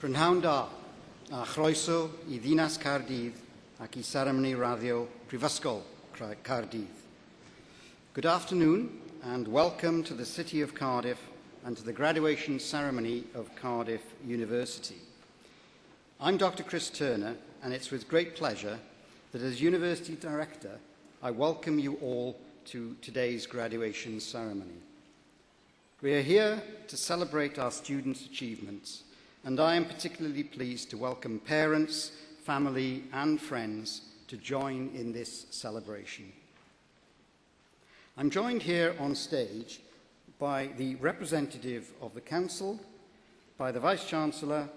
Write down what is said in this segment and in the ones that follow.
Prynhawn da, a chroeso I ddinas Cardiff ac I seremoni radio Prifysgol Cardiff. Good afternoon and welcome to the City of Cardiff and to the graduation ceremony of Cardiff University. I'm Dr. Chris Turner, and it's with great pleasure that as University Director I welcome you all to today's graduation ceremony. We are here to celebrate our students' achievements, and I am particularly pleased to welcome parents, family and friends to join in this celebration. I'm joined here on stage by the representative of the Council, by the Vice-Chancellor,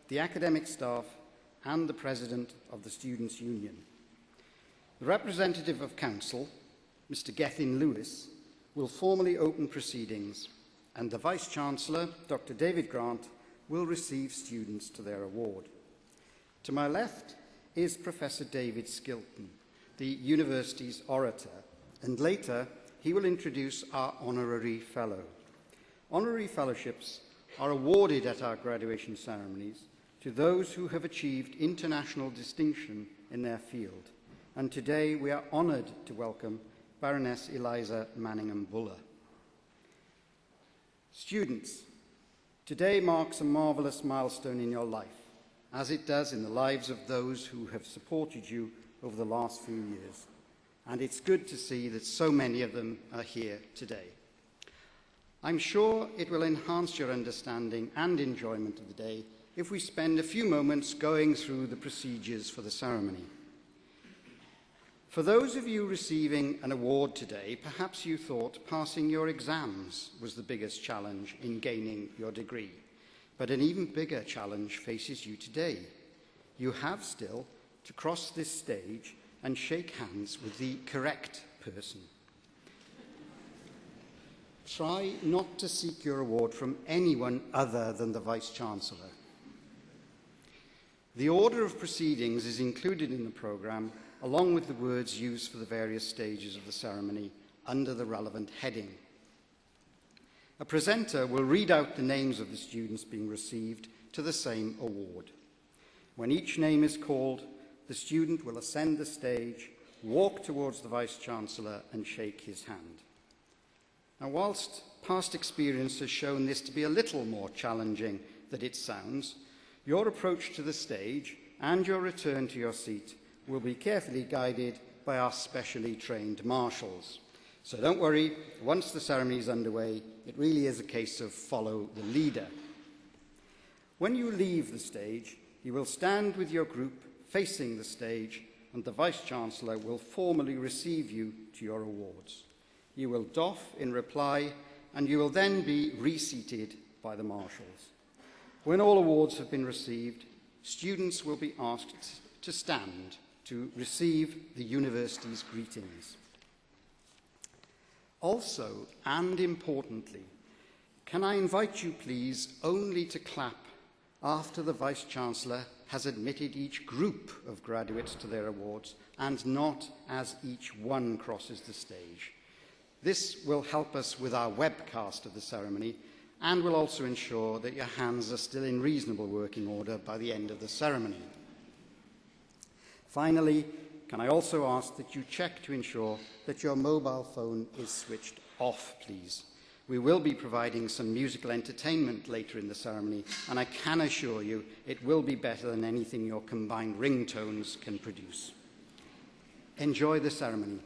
the academic staff and the President of the Students' Union. The representative of Council, Mr. Gethin Lewis, will formally open proceedings, and the Vice-Chancellor, Dr. David Grant, will receive students to their award. To my left is Professor David Skilton, the university's orator, and later he will introduce our honorary fellow. Honorary fellowships are awarded at our graduation ceremonies to those who have achieved international distinction in their field, and today we are honoured to welcome Baroness Eliza Manningham-Buller. Students, today marks a marvellous milestone in your life, as it does in the lives of those who have supported you over the last few years. And it's good to see that so many of them are here today. I'm sure it will enhance your understanding and enjoyment of the day if we spend a few moments going through the procedures for the ceremony. For those of you receiving an award today, perhaps you thought passing your exams was the biggest challenge in gaining your degree. But an even bigger challenge faces you today. You have still to cross this stage and shake hands with the correct person. Try not to seek your award from anyone other than the Vice-Chancellor. The order of proceedings is included in the programme, along with the words used for the various stages of the ceremony under the relevant heading. A presenter will read out the names of the students being received to the same award. When each name is called, the student will ascend the stage, walk towards the Vice-Chancellor and shake his hand. Now, whilst past experience has shown this to be a little more challenging than it sounds, your approach to the stage and your return to your seat will be carefully guided by our specially trained marshals. So don't worry, once the ceremony is underway, it really is a case of follow the leader. When you leave the stage, you will stand with your group facing the stage, and the Vice-Chancellor will formally receive you to your awards. You will doff in reply, and you will then be reseated by the marshals. When all awards have been received, students will be asked to stand to receive the university's greetings. Also, and importantly, can I invite you please only to clap after the Vice-Chancellor has admitted each group of graduates to their awards and not as each one crosses the stage. This will help us with our webcast of the ceremony and will also ensure that your hands are still in reasonable working order by the end of the ceremony. Finally, can I also ask that you check to ensure that your mobile phone is switched off, please. We will be providing some musical entertainment later in the ceremony, and I can assure you it will be better than anything your combined ringtones can produce. Enjoy the ceremony.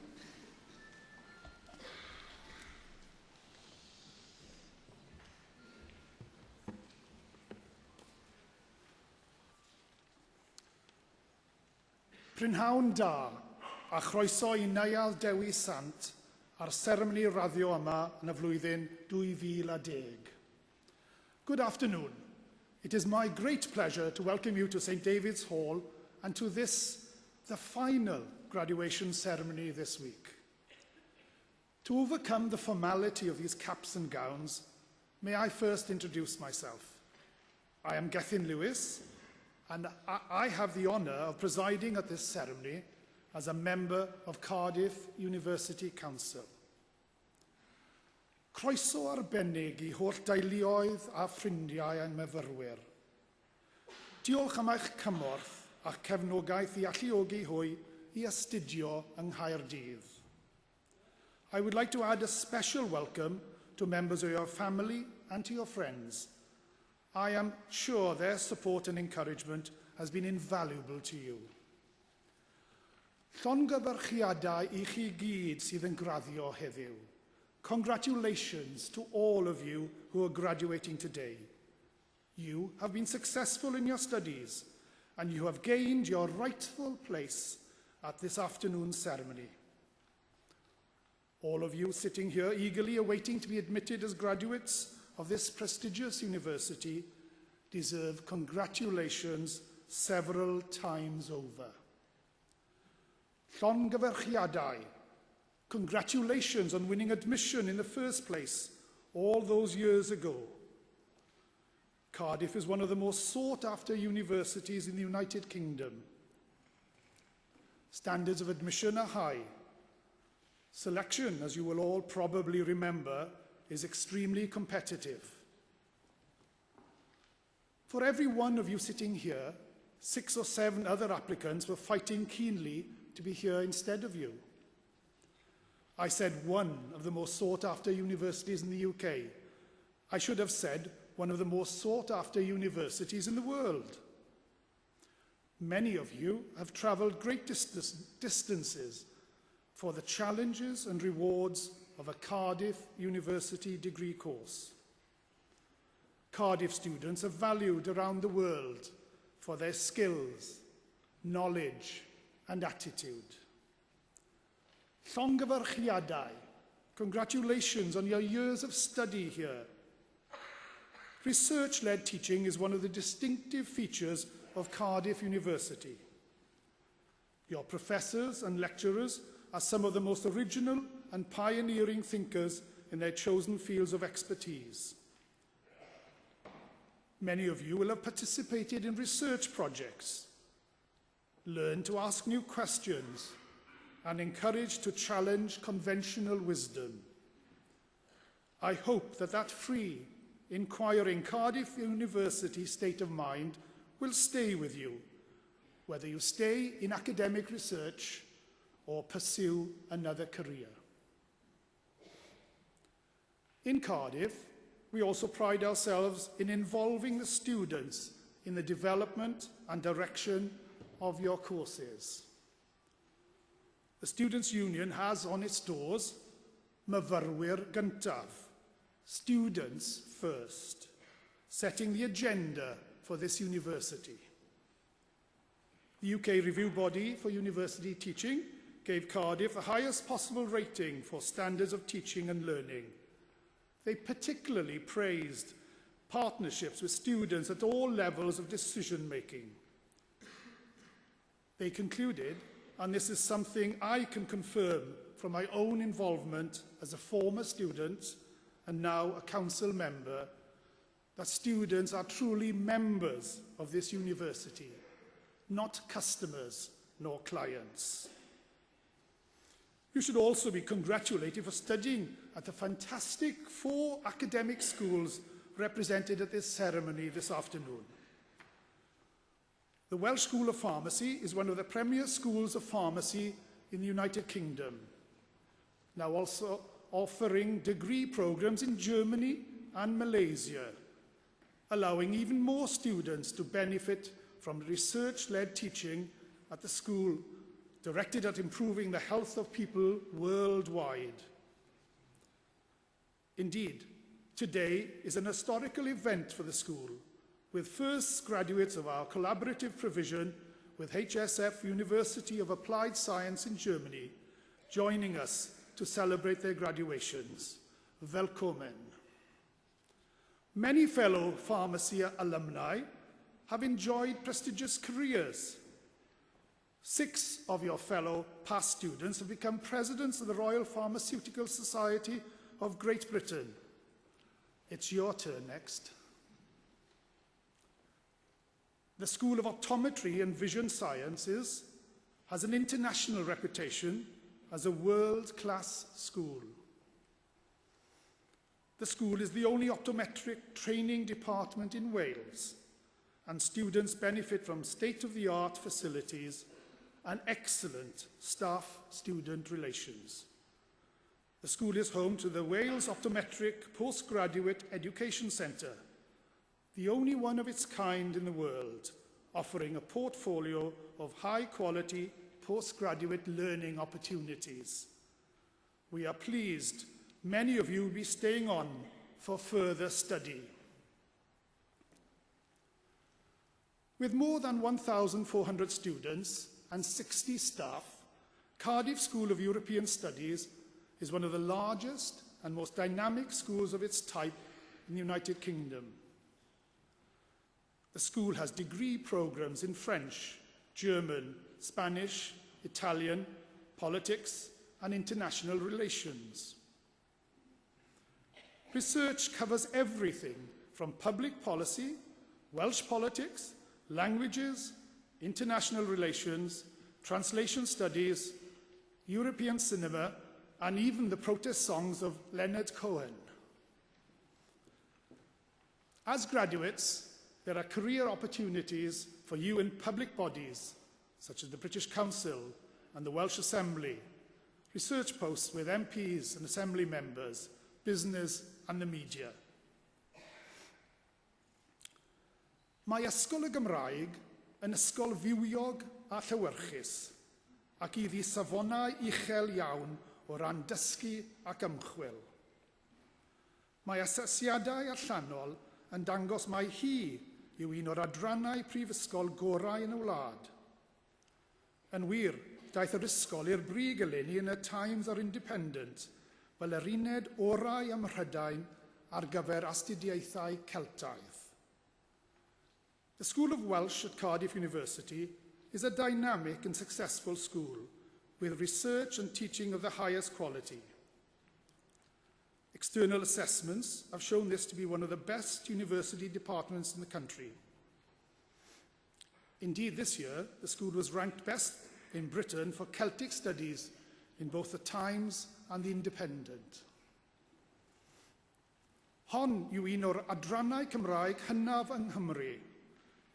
Prynhawn da, a chroeso I Niall Dewi Sant ar seremoni radio yma yn y flwyddyn 2010. Good afternoon. It is my great pleasure to welcome you to St. David's Hall and to this, the final graduation ceremony this week. To overcome the formality of these caps and gowns, may I first introduce myself. I am Gethin Lewis, and I have the honour of presiding at this ceremony as a member of Cardiff University Council. Croeso arbennig I holl deuluoedd a ffrindiau ein myfyrwyr. Diolch am eich cymorth a'ch cefnogaeth i alluogi hwy i astudio yng Nghaerdydd. I would like to add a special welcome to members of your family and to your friends. I am sure their support and encouragement has been invaluable to you. Llongyfarchiadau I chi gyd sydd yn graddio heddiw. Congratulations to all of you who are graduating today. You have been successful in your studies and you have gained your rightful place at this afternoon's ceremony. All of you sitting here eagerly awaiting to be admitted as graduates of this prestigious university deserve congratulations several times over. Llongyfarchiadau, congratulations on winning admission in the first place all those years ago. Cardiff is one of the most sought-after universities in the United Kingdom. Standards of admission are high. Selection, as you will all probably remember, is extremely competitive. For every one of you sitting here, 6 or 7 other applicants were fighting keenly to be here instead of you. I said one of the most sought-after universities in the UK. I should have said one of the most sought-after universities in the world. Many of you have travelled great distances for the challenges and rewards of a Cardiff University degree course. Cardiff students are valued around the world for their skills, knowledge, and attitude. Llongyfarchiadau, congratulations on your years of study here. Research-led teaching is one of the distinctive features of Cardiff University. Your professors and lecturers are some of the most original and pioneering thinkers in their chosen fields of expertise. Many of you will have participated in research projects, learned to ask new questions, and encouraged to challenge conventional wisdom. I hope that free, inquiring Cardiff University state of mind will stay with you, whether you stay in academic research or pursue another career. In Cardiff, we also pride ourselves in involving the students in the development and direction of your courses. The Students' Union has on its doors Myfyrwyr Gyntaf, students first, setting the agenda for this university. The UK review body for university teaching gave Cardiff the highest possible rating for standards of teaching and learning. They particularly praised partnerships with students at all levels of decision-making. They concluded, and this is something I can confirm from my own involvement as a former student and now a council member, that students are truly members of this university, not customers nor clients. You should also be congratulated for studying at the fantastic 4 academic schools represented at this ceremony this afternoon. The Welsh School of Pharmacy is one of the premier schools of pharmacy in the United Kingdom, now also offering degree programs in Germany and Malaysia, allowing even more students to benefit from research-led teaching at the school directed at improving the health of people worldwide. Indeed, today is an historical event for the school, with first graduates of our collaborative provision with HSF University of Applied Science in Germany joining us to celebrate their graduations. Willkommen. Many fellow pharmacy alumni have enjoyed prestigious careers. 6 of your fellow past students have become presidents of the Royal Pharmaceutical Society of Great Britain. It's your turn next. The School of Optometry and Vision Sciences has an international reputation as a world-class school. The school is the only optometric training department in Wales and students benefit from state-of-the-art facilities and excellent staff-student relations. The school is home to the Wales Optometric Postgraduate Education Centre, the only one of its kind in the world, offering a portfolio of high-quality postgraduate learning opportunities. We are pleased many of you will be staying on for further study. With more than 1,400 students and 60 staff, Cardiff School of European Studies is one of the largest and most dynamic schools of its type in the United Kingdom. The school has degree programs in French, German, Spanish, Italian, politics, and international relations. Research covers everything from public policy, Welsh politics, languages, international relations, translation studies, European cinema, and even the protest songs of Leonard Cohen. As graduates, there are career opportunities for you in public bodies, such as the British Council and the Welsh Assembly, research posts with MPs and Assembly members, business and the media. Mae Ysgol y Gymraeg yn ysgol fywiog a llywyrchus, ac iddi safonau uchel iawn o ran dysgu ac ymchwil. Mae asesiadau allanol yn dangos mai hi yw un o'r adrannau prifysgol gorau yn y wlad. Yn wir, daeth yr ysgol i'r brig eleni yn y Times o'r Independent fel yr uned orau ym Mhrydain ar gyfer astudiaethau Celtaidd. The School of Welsh at Cardiff University is a dynamic and successful school with research and teaching of the highest quality. External assessments have shown this to be one of the best university departments in the country. Indeed, this year, the school was ranked best in Britain for Celtic studies in both the Times and the Independent. Hon yw un o'r adrannau Cymraeg hynaf yng Nghymru.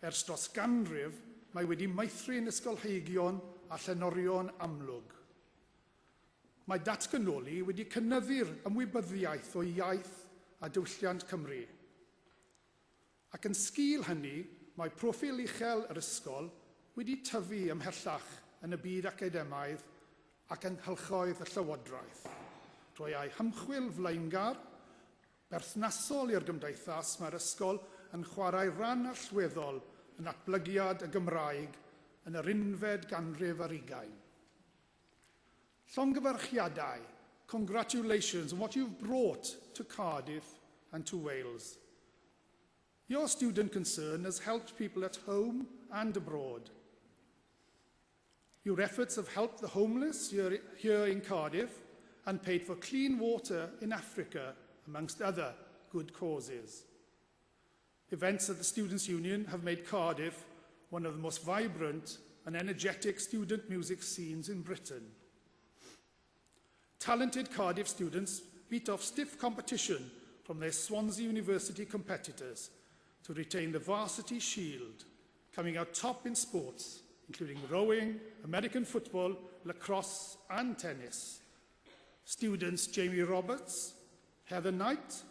Ers dros ganrif, mae wedi meithrin ysgolheigion a llenorion amlwg. Mae datganoli wedi cynyddu'r ymwybyddiaeth o iaith a diwylliant Cymru. Ac yn sgil hynny, mae proffil uchel yr ysgol wedi tyfu ymhellach yn y byd academaidd ac yn hylchoedd y llywodraeth. Drwy ei hymchwil flaengar, berthnasol i'r gymdeithas, mae'r ysgol yn chwarae ran allweddol yn atblygiad y Gymraeg yn yr unfed ganrif ar 20. Llongyfarchiadau, congratulations on what you've brought to Cardiff and to Wales. Your student concern has helped people at home and abroad. Your efforts have helped the homeless here in Cardiff and paid for clean water in Africa, amongst other good causes. Events at the Students' Union have made Cardiff one of the most vibrant and energetic student music scenes in Britain. Talented Cardiff students beat off stiff competition from their Swansea University competitors to retain the varsity shield, coming out top in sports, including rowing, American football, lacrosse, and tennis. Students Jamie Roberts, Heather Knight,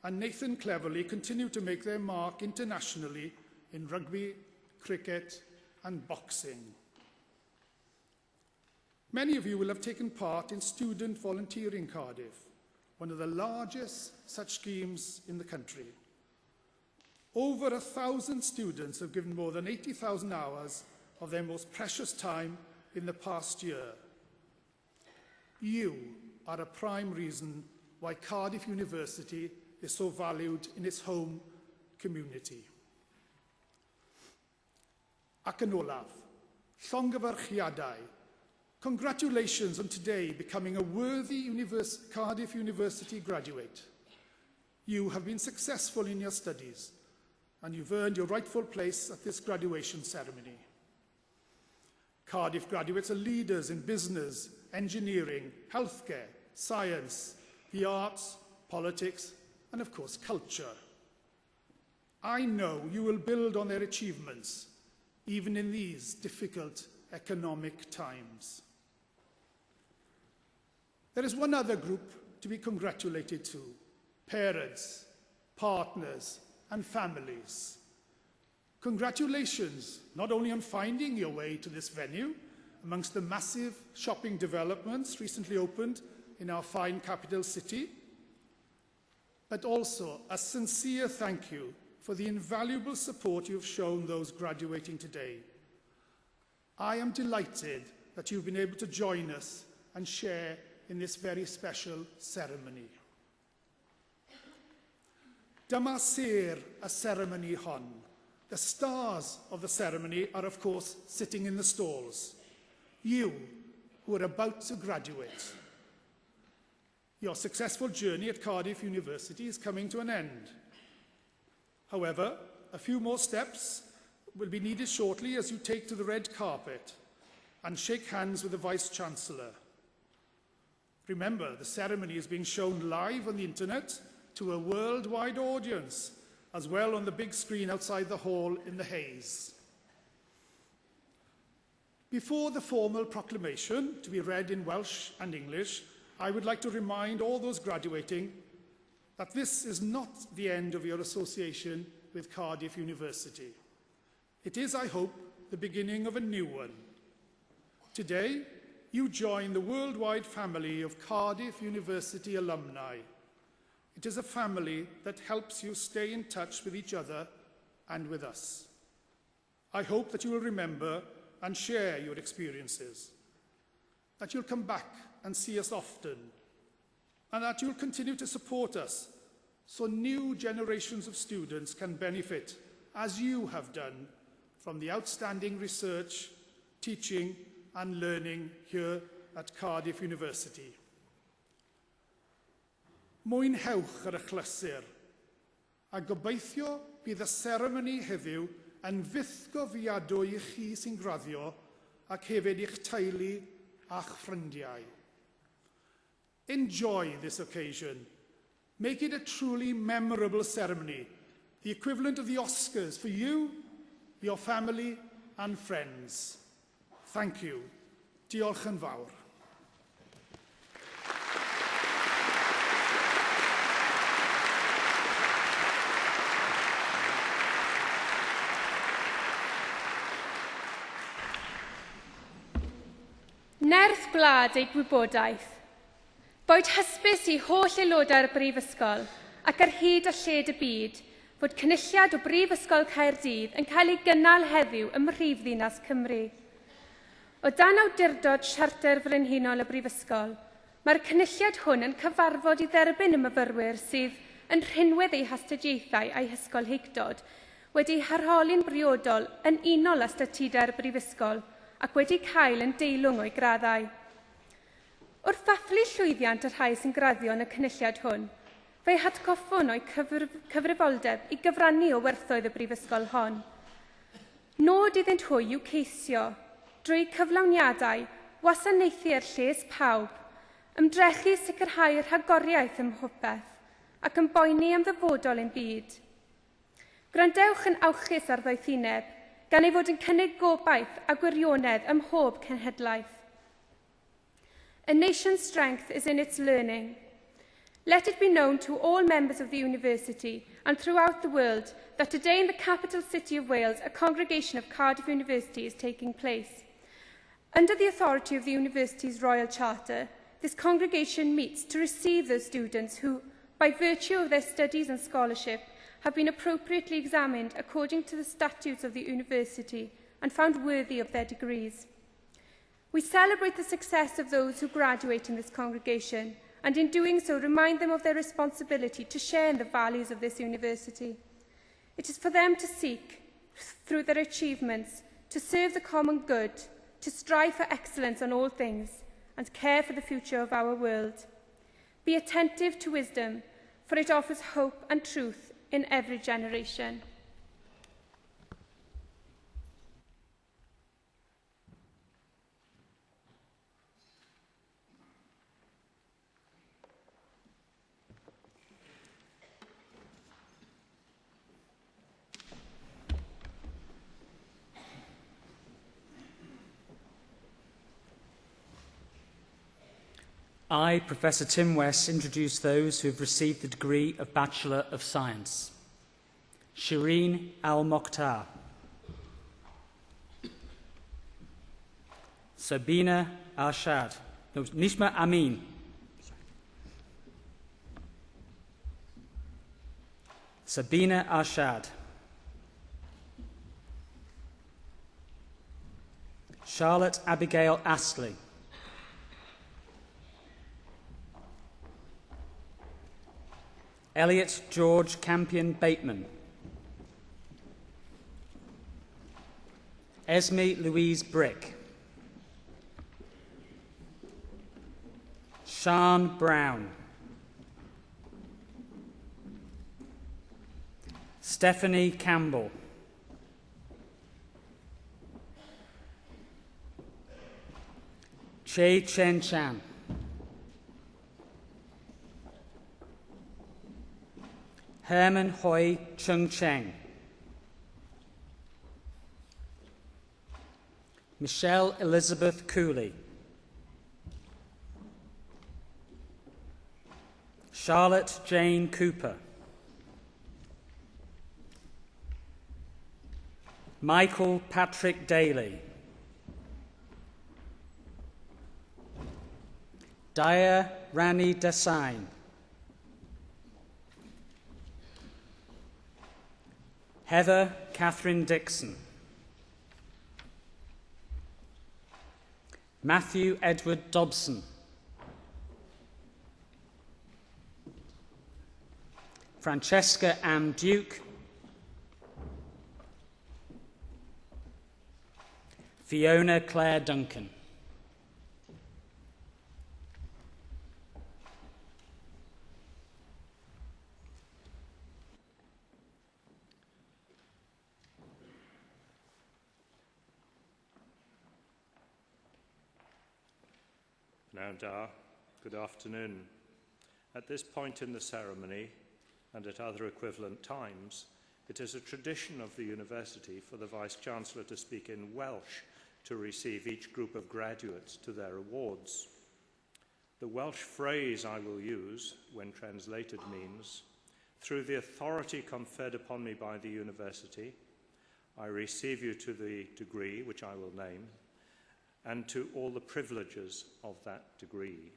and Nathan Cleverly continue to make their mark internationally in rugby, cricket, and boxing. Many of you will have taken part in student volunteering Cardiff, one of the largest such schemes in the country. Over 1,000 students have given more than 80,000 hours of their most precious time in the past year. You are a prime reason why Cardiff University is so valued in its home community. Ac yn olaf, llongyfarchiadau. Congratulations on today becoming a worthy Cardiff University graduate. You have been successful in your studies, and you've earned your rightful place at this graduation ceremony. Cardiff graduates are leaders in business, engineering, healthcare, science, the arts, politics, and of course culture. I know you will build on their achievements, even in these difficult economic times. There is one other group to be congratulated to: parents, partners, and families. Congratulations not only on finding your way to this venue amongst the massive shopping developments recently opened in our fine capital city, but also a sincere thank you for the invaluable support you have shown those graduating today. I am delighted that you've been able to join us and share in this very special ceremony. Dyma ser y ceremony hon. The stars of the ceremony are, of course, sitting in the stalls. You, who are about to graduate. Your successful journey at Cardiff University is coming to an end. However, a few more steps will be needed shortly as you take to the red carpet and shake hands with the Vice-Chancellor. Remember, the ceremony is being shown live on the internet to a worldwide audience, as well on the big screen outside the hall in the haze. Before the formal proclamation, to be read in Welsh and English, I would like to remind all those graduating that this is not the end of your association with Cardiff University. It is, I hope, the beginning of a new one. Today, you join the worldwide family of Cardiff University alumni. It is a family that helps you stay in touch with each other and with us. I hope that you will remember and share your experiences, that you'll come back and see us often, and that you'll continue to support us so new generations of students can benefit, as you have done, from the outstanding research, teaching, and learning here at Cardiff University. Mwynhewch ar eich chlysur, a gobeithio bydd y seremoni heddiw yn fythgofiadwy i chi sy'n graddio ac hefyd i'ch teulu a'ch ffrindiau. Enjoy this occasion. Make it a truly memorable ceremony, the equivalent of the Oscars for you, your family and friends. Thank you. Diolch yn fawr. Nerth gwlad ei gwybodaeth. Boed hysbys i holl aelodau'r Brifysgol ac ar hyd a lled y byd fod cynulliad o Brifysgol Caerdydd yn cael ei gynnal heddiw ym Mhrifddinas Cymru. O dan awdurdod Siarter Frenhinol y Brifysgol, mae'r cynulliad hwn yn cyfarfod i dderbyn y myfyrwyr sydd yn rhinwedd eu hastudiaethau a'i hysgolheictod wedi'u harholi'n briodol yn unol â statudau'r Brifysgol ac wedi cael yn deilwng o'i graddau. Wrth ddathlu llwyddiant y rhai sy'n graddio yn y cynulliad hwn, fe'i hatgoffwn o'i cyfrifoldeb i gyfrannu o werthoedd y Brifysgol hon. Nod iddynt hwy i'w ceisio, drwy cyflawniadau, wasanaethu'r lles pawb, ymdrechu sicrhau'r rhagoriaeth ym mhopeth ac yn boeni am ddyfodol ein byd. Gwrandewch yn awchus ar ddoethineb, gan ei fod yn cynnig gobaith a gwirionedd ym mhob cenhedlaeth. A nation's strength is in its learning. Let it be known to all members of the university and throughout the world that today in the capital city of Wales, a congregation of Cardiff University is taking place. Under the authority of the university's Royal Charter, this congregation meets to receive those students who, by virtue of their studies and scholarship, have been appropriately examined according to the statutes of the university and found worthy of their degrees. We celebrate the success of those who graduate in this congregation, and in doing so remind them of their responsibility to share in the values of this university. It is for them to seek, through their achievements, to serve the common good, to strive for excellence on all things, and care for the future of our world. Be attentive to wisdom, for it offers hope and truth in every generation. I, Professor Tim West, introduce those who have received the degree of Bachelor of Science. Shireen Al-Mokhtar, Sabina Arshad, no, Nishma Amin, Sabina Arshad, Charlotte Abigail Astley, Elliot George Campion Bateman, Esme Louise Brick, Sian Brown, Stephanie Campbell, Che Chen Chan, Herman Hoi Chung Cheng, Michelle Elizabeth Cooley, Charlotte Jane Cooper, Michael Patrick Daly, Daya Rani Desai, Heather Catherine Dixon, Matthew Edward Dobson, Francesca Ann Duke, Fiona Claire Duncan. Now, good afternoon. At this point in the ceremony, and at other equivalent times, it is a tradition of the university for the Vice-Chancellor to speak in Welsh to receive each group of graduates to their awards. The Welsh phrase I will use, when translated, means, "Through the authority conferred upon me by the university, I receive you to the degree which I will name, and to all the privileges of that degree."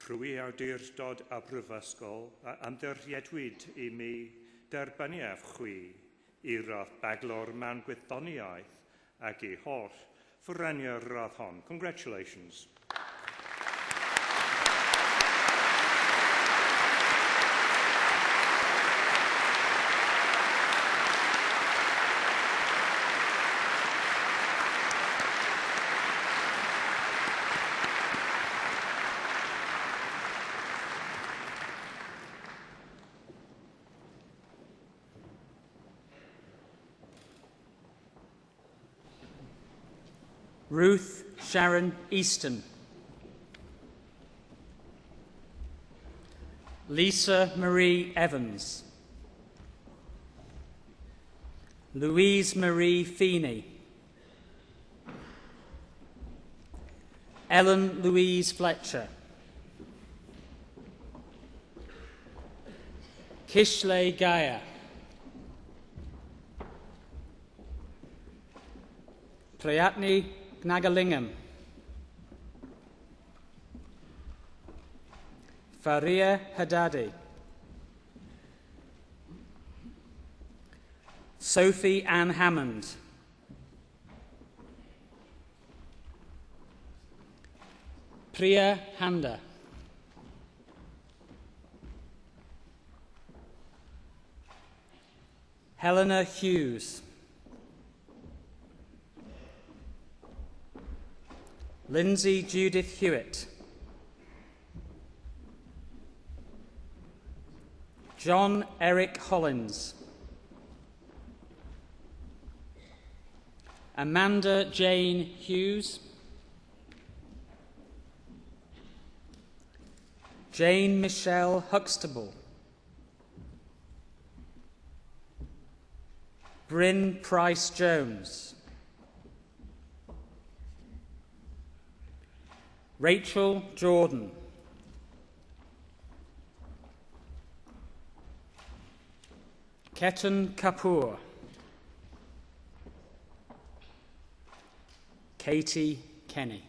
Rwy awdurdod a brifysgol ymddiriedwyd I mi derbyniaf chwi I radd baglor mewn gwyddoniaeth ac I holl fwrania'r radd hon. Congratulations. Ruth Sharon Easton, Lisa Marie Evans, Louise Marie Feeney, Ellen Louise Fletcher, Kishley Gaia, Prayatni Nagalingam, Faria Haddadi, Sophie Ann Hammond, Priya Handa, Helena Hughes, Lindsay Judith Hewitt, John Eric Hollins, Amanda Jane Hughes, Jane Michelle Huxtable, Bryn Price Jones, Rachel Jordan. Ketan Kapoor. Katie Kenny.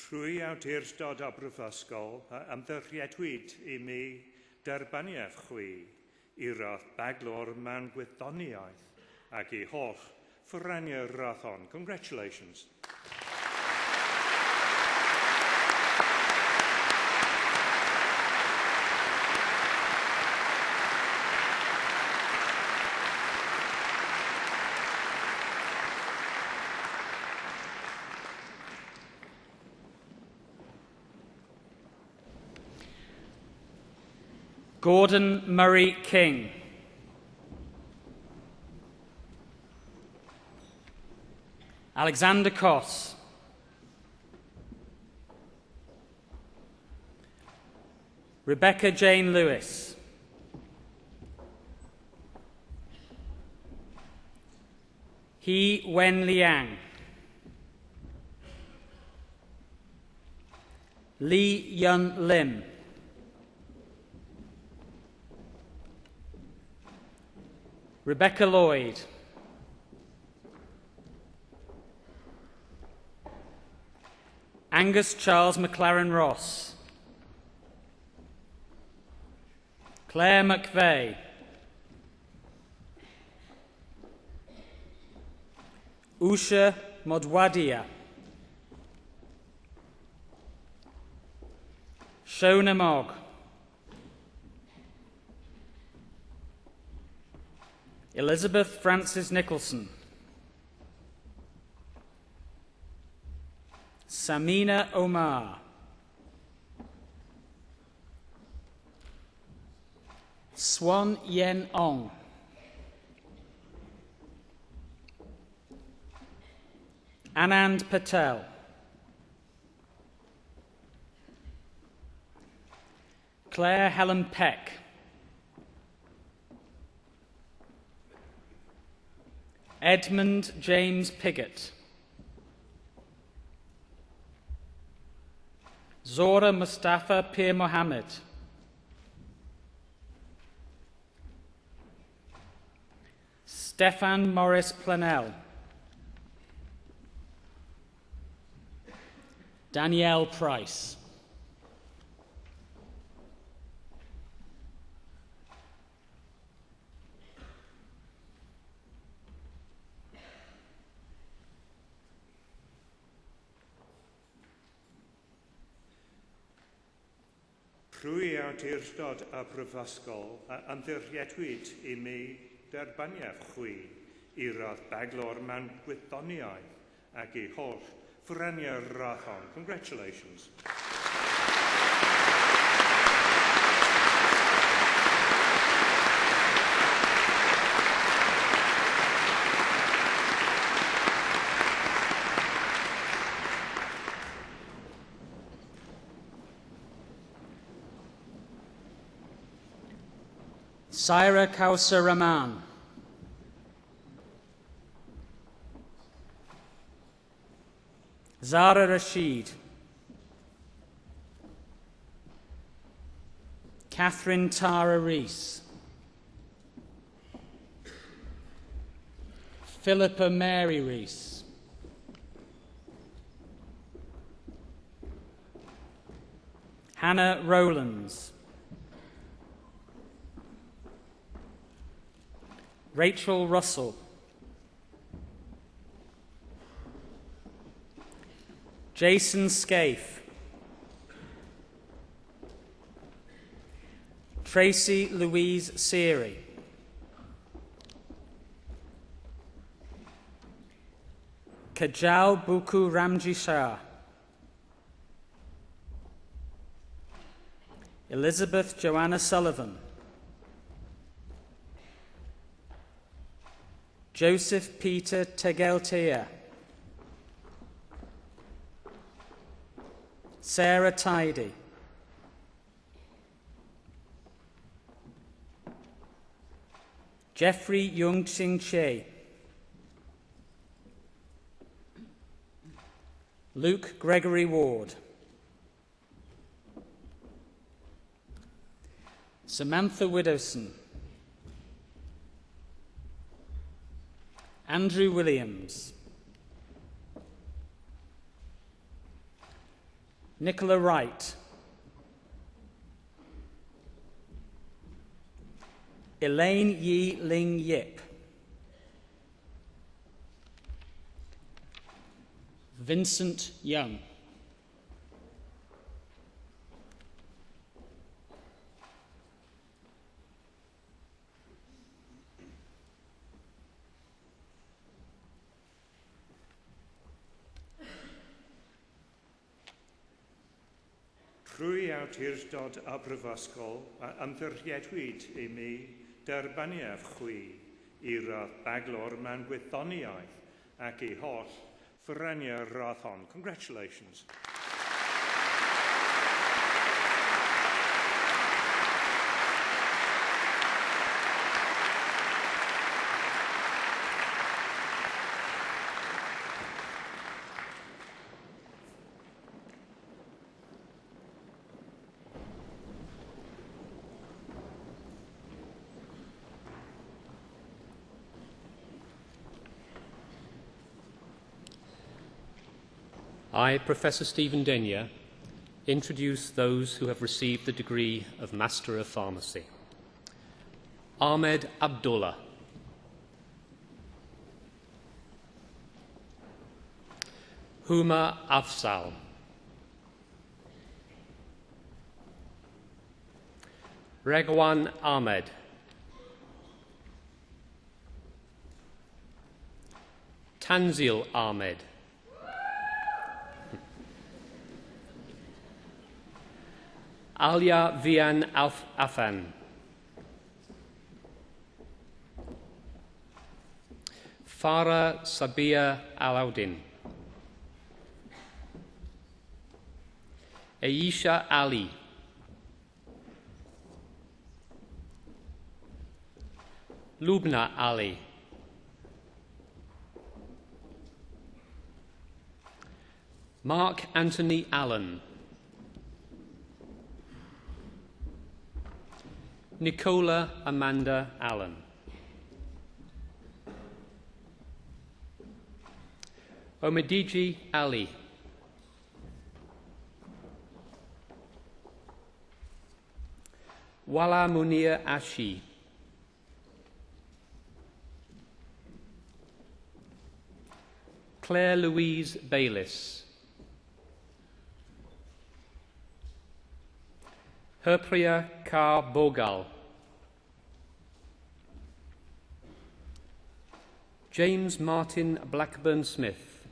Trwy awdurdod a brifysgol, ymddiriedwyd I mi derbaniaeth chwi I radd baglor mewn gwyddoniaeth ac I holl ffyrraniau'r radd hon. Congratulations. Gordon Murray King. Alexander Koss. Rebecca Jane Lewis. He Wen Liang. Lee Yun Lim. Rebecca Lloyd. Angus Charles McLaren Ross. Claire McVeigh. Usha Modwadia. Shona Mogg. Elizabeth Frances Nicholson. Samina Omar. Swan Yen Ong. Anand Patel. Claire Helen Peck. Edmund James Piggott. Zora Mustafa Pir Mohammed. Stefan Morris Planell. Danielle Price. Trwy awdurdod a brifysgol, ymddiriedwyd I mi derbaniaeth chwi I radd baglor mewn gwyddoniaeth ac I holl ffyrraniau'r radd hon. Congratulations. Saira Kausar Rahman. Zara Rashid. Catherine Tara Rees. Philippa Mary Rees. Hannah Rowlands. Rachel Russell. Jason Scaife. Tracy Louise Seary. Kajal Buku Ramji Shah. Elizabeth Joanna Sullivan. Joseph Peter Tegeltea. Sarah Tidy. Jeffrey Yung Ching Che. Luke Gregory Ward. Samantha Widowson. Andrew Williams. Nicola Wright. Elaine Yi Ling Yip. Vincent Young. Trwy awdurdod a brifysgol a ymddiriedwyd I mi derbaniaf chwi I radd baglor mewn gwyddoniaeth ac I holl ffyrreniau'r radd hon. Congratulations. I, Professor Stephen Denyer, introduce those who have received the degree of Master of Pharmacy. Ahmed Abdullah. Huma Afzal. Regwan Ahmed. Tanzil Ahmed. Alia Vian Afan. Farah Sabia Alaudin. Aisha Ali. Lubna Ali. Mark Anthony Allen. Nicola Amanda Allen. Omidiji Ali. Wala Munir Ashi. Claire Louise Bayliss. Herpriya Kar Bogal. James Martin Blackburn Smith.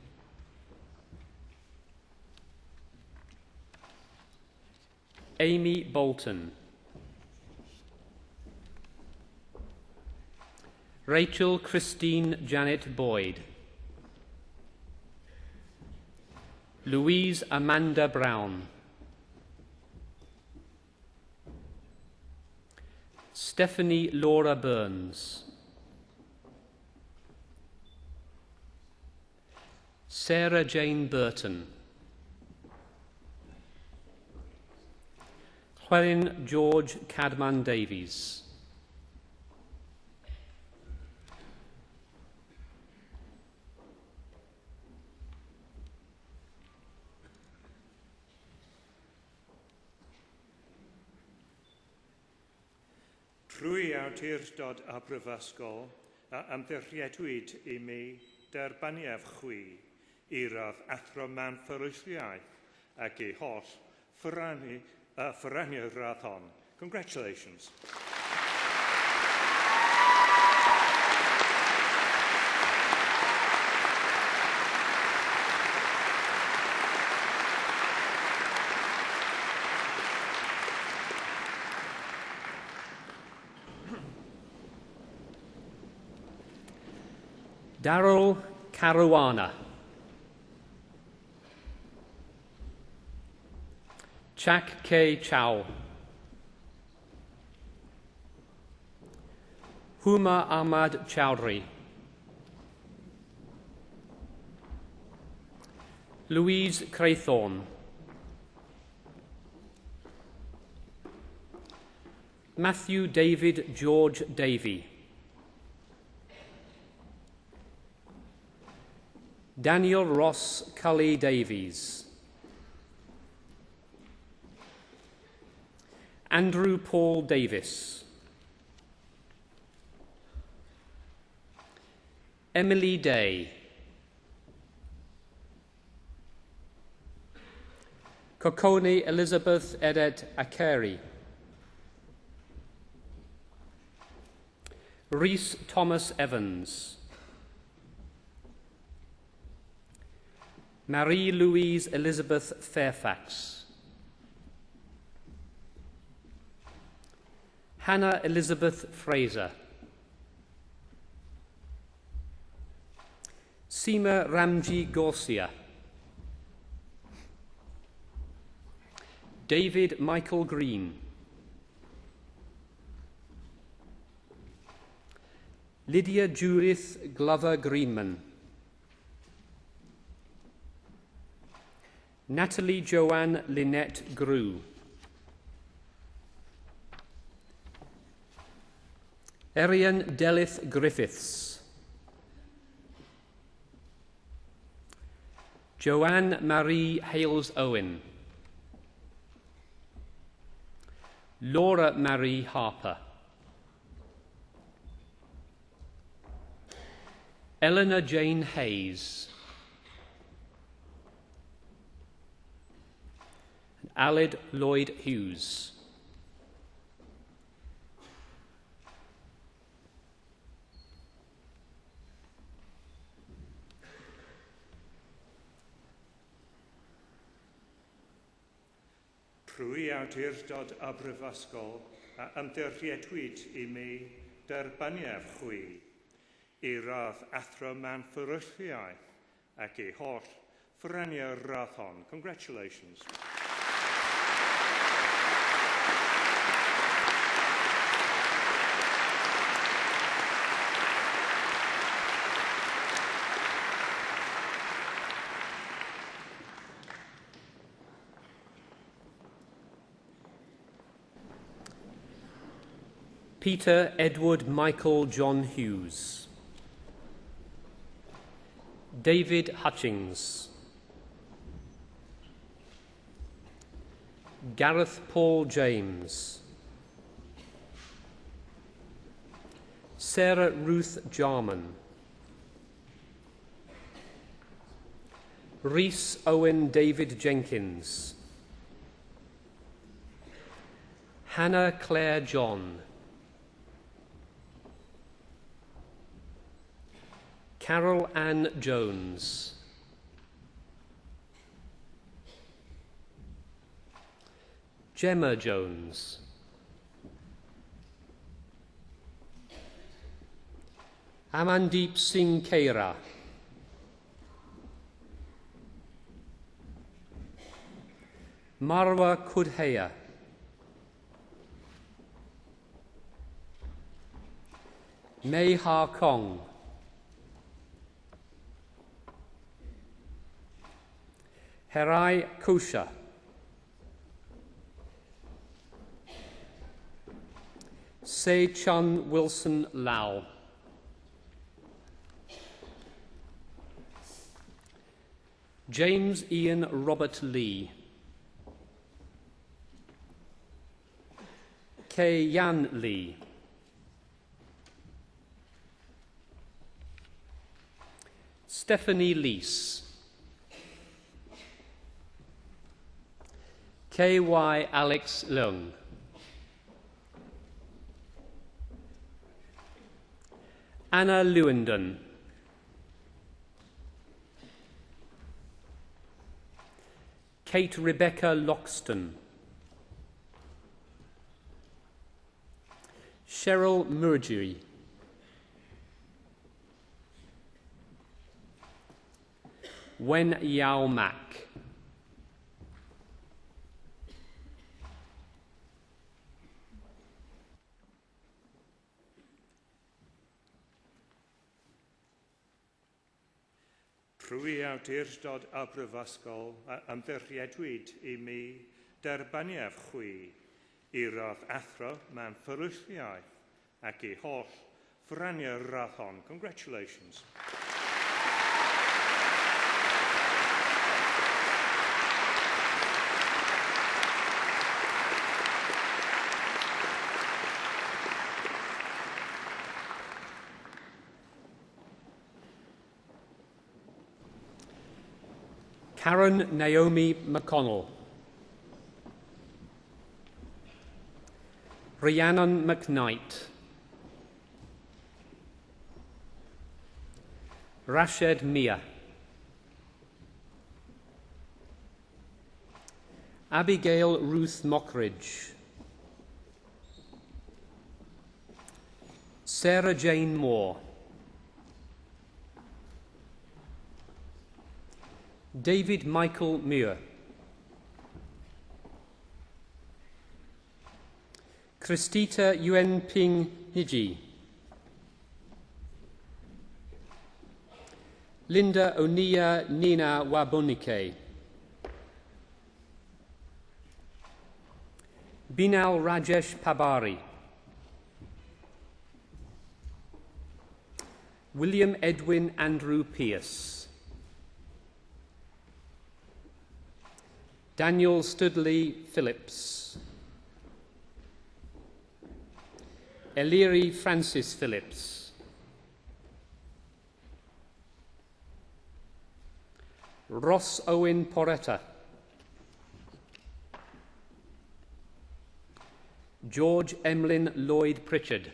Amy Bolton. Rachel Christine Janet Boyd. Louise Amanda Brown. Stephanie Laura Burns. Sarah Jane Burton. Llewellyn George Cadman Davies. Trwy awdurdod a brifysgol a ymddiriedwyd I mi derbaniaf chwi I radd athro mewn fferyllfiaeth ac I holl ffyrraniau'r radd hon. Congratulations. Daryl Caruana. Chak K. Chow. Huma Ahmad Chowdhury. Louise Craythorne. Matthew David George Davey. Daniel Ross Cully Davies. Andrew Paul Davis. Emily Day. Kokoni Elizabeth Edet Akeri. Rhys Thomas Evans. Marie-Louise Elizabeth Fairfax. Hannah Elizabeth Fraser. Seema Ramji Gorsia. David Michael Green. Lydia Judith Glover Greenman. Natalie Joanne Lynette Grew. Erian Delith Griffiths. Joanne Marie Hales Owen. Laura Marie Harper. Eleanor Jane Hayes. Alid Lloyd Hughes. Prwy awdurdod a brifysgol a ymdiriedwyd I mi derbaniaf chwi I radd athro mewn fferylliaeth ac I holl ffreniau'r radd hon. Congratulations. Peter Edward Michael John Hughes. David Hutchings. Gareth Paul James. Sarah Ruth Jarman. Rhys Owen David Jenkins. Hannah Claire John. Carol Ann Jones. Gemma Jones. Amandeep Singh Khaira. Marwa Kudheya. Mei Ha Kong. Herai Kusha. Se Chun Wilson Lau. James Ian Robert Lee. Kei Yan Lee. Stephanie Lees. K.Y. Alex Leung. Anna Lewandon. Kate Rebecca Loxton. Cheryl Murgy. Wen Yao Mak. Trwy awdurdod a brifysgol ymddiriedwyd I mi derbaniaf chwi I radd athro mewn fferylliaeth ac I holl ffraniau'r radd hon. Congratulations. Karen Naomi McConnell. Rhiannon McKnight. Rashid Mia. Abigail Ruth Mockridge. Sarah Jane Moore. David Michael Muir. Christita Yuen Ping Hiji. Linda Onia Nina Wabonike. Binal Rajesh Pabari. William Edwin Andrew Pierce. Daniel Studley Phillips. Eliri Francis Phillips. Ross Owen Poretta. George Emlyn Lloyd Pritchard.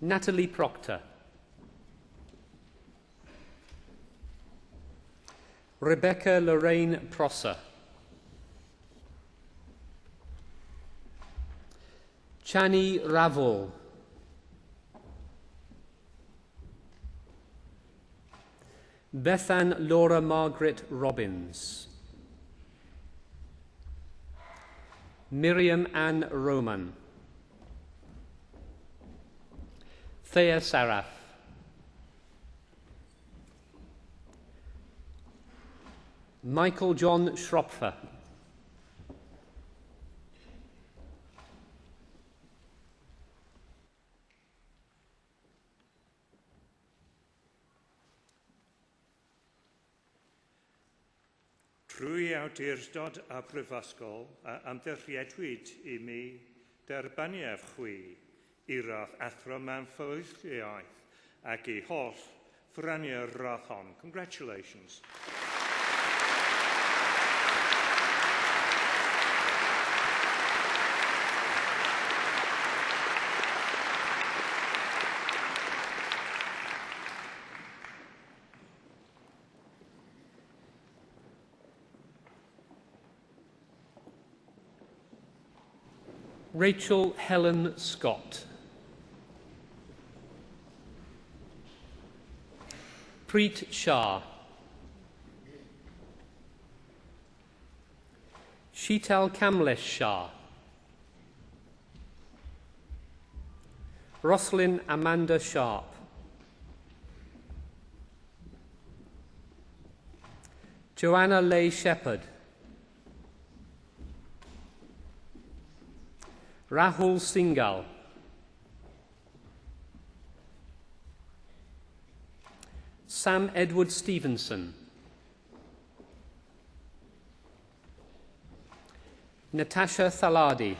Natalie Proctor. Rebecca Lorraine Prosser. Chani Raval. Bethan Laura Margaret Robbins. Miriam Ann Roman. Thea Saraf. Michael John Schropfer. Trwy awdurdod a brifysgol ymddiriedwyd I mi derbaniaf chwi I radd athro mewn fferylliaeth ac I holl ffraniau'r radd hon. Congratulations. Rachel Helen Scott. Preet Shah. Sheetal Kamlesh Shah. Roslyn Amanda Sharp. Joanna Leigh Shepherd. Rahul Singhal. Sam Edward Stevenson. Natasha Thaladi.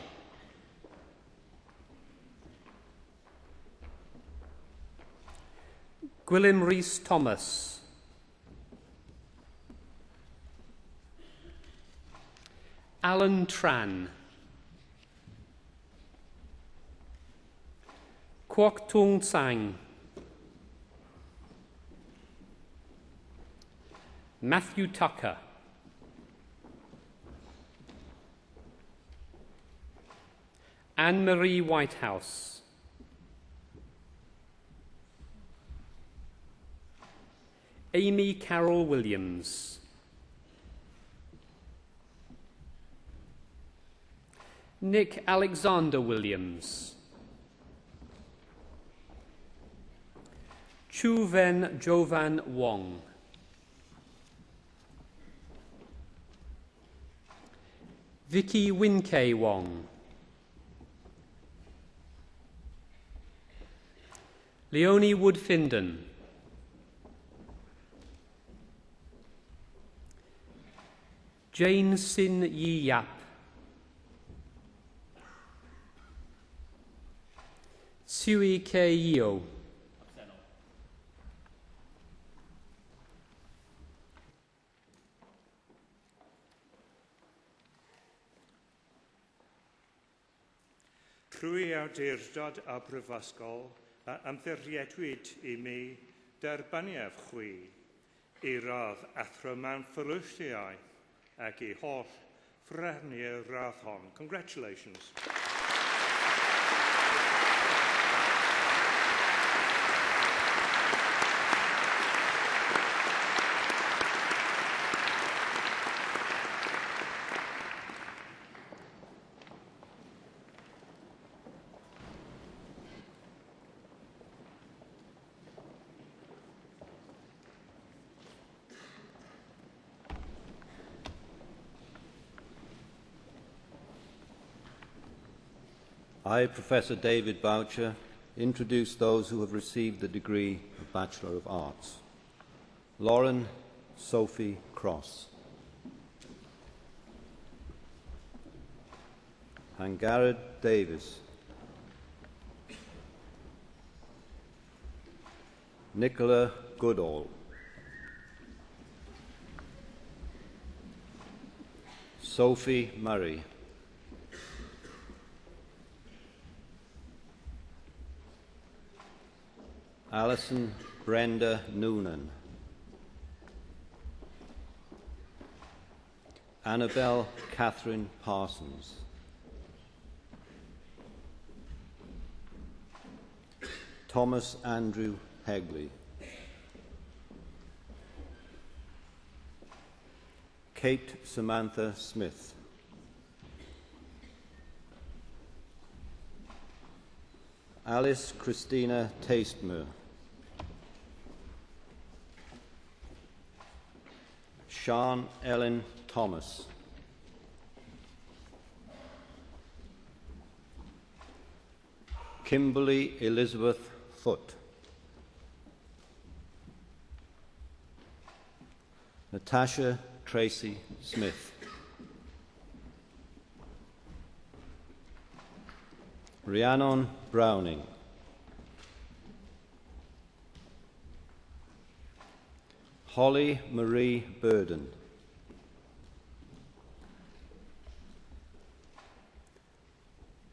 Gwilym Rhys Thomas. Alan Tran. Kwok Tung Sang. Matthew Tucker. Anne-Marie Whitehouse. Amy Carol Williams. Nick Alexander Williams. Chu Ven Jovan Wong. Vicky Winkei Wong. Leonie Wood-Finden. Jane Sin Yi Yap. Tsui K. Yeo. Trwy awdurdod a brifysgol, ymddiriedwyd I mi derbaniaf chwi I radd athro mewn ffyrwylliau ac I holl ffrefnu'r radd hon. Congratulations. I, Professor David Boucher, introduce those who have received the degree of Bachelor of Arts. Lauren Sophie Cross. Hangarad Davis. Nicola Goodall. Sophie Murray. Alison Brenda Noonan. Annabelle Catherine Parsons. Thomas Andrew Hegley. Kate Samantha Smith. Alice Christina Tastemer. Sean Ellen Thomas. Kimberly Elizabeth Foote. Natasha Tracy Smith. Rhiannon Browning. Holly Marie Burden.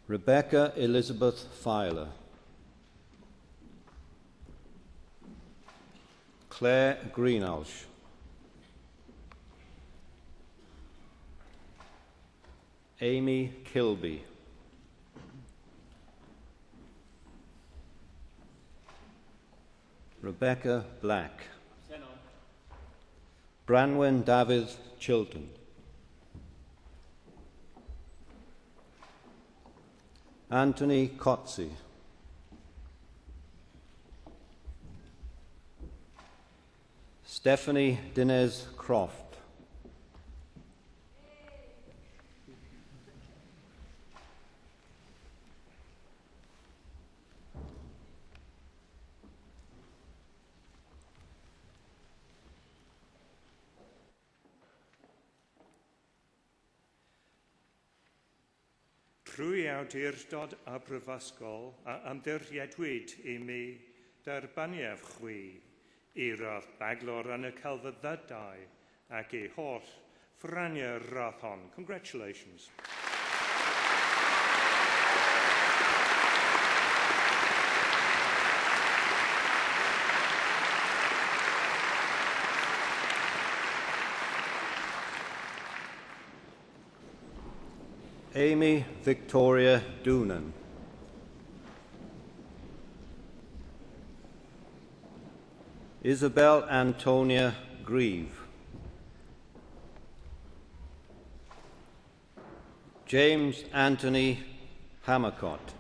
Rebecca Elizabeth Filer. Claire Greenhalgh. Amy Kilby. Rebecca Black. Branwen David Chilton. Anthony Cotzi. Stephanie Dinez Croft. Trwy awdurdod a brifysgol a ymddiriedwyd I mi derbaniaf chwi I radd baglor yn y celfyddydau ac I holl ffraniau'r radd hon. Congratulations. Amy Victoria Doonan. Isabel Antonia Grieve. James Anthony Hammercott.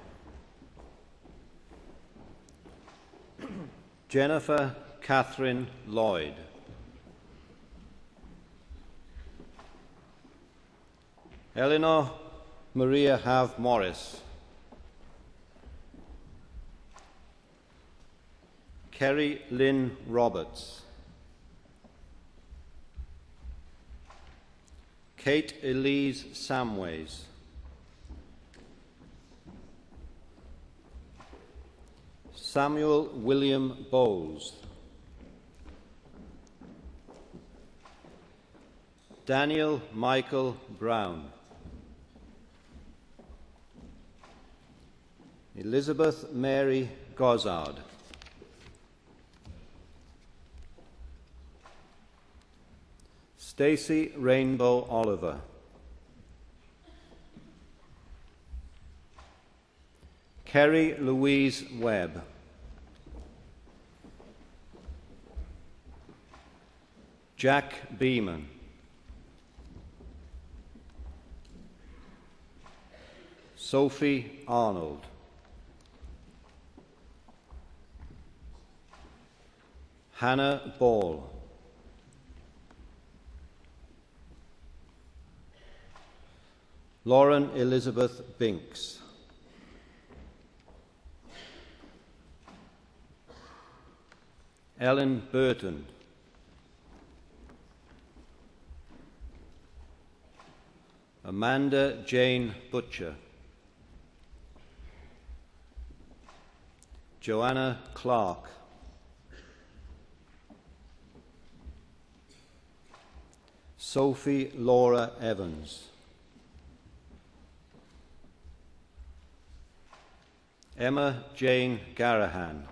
Jennifer Catherine Lloyd. Eleanor Maria Hav Morris. Kerry Lynn Roberts. Kate Elise Samways. Samuel William Bowles. Daniel Michael Brown. Elizabeth Mary Gozard. Stacey Rainbow Oliver. Kerry Louise Webb. Jack Beeman. Sophie Arnold. Hannah Ball. Lauren Elizabeth Binks. Ellen Burton. Amanda Jane Butcher. Joanna Clark. Sophie Laura Evans. Emma Jane Garahan.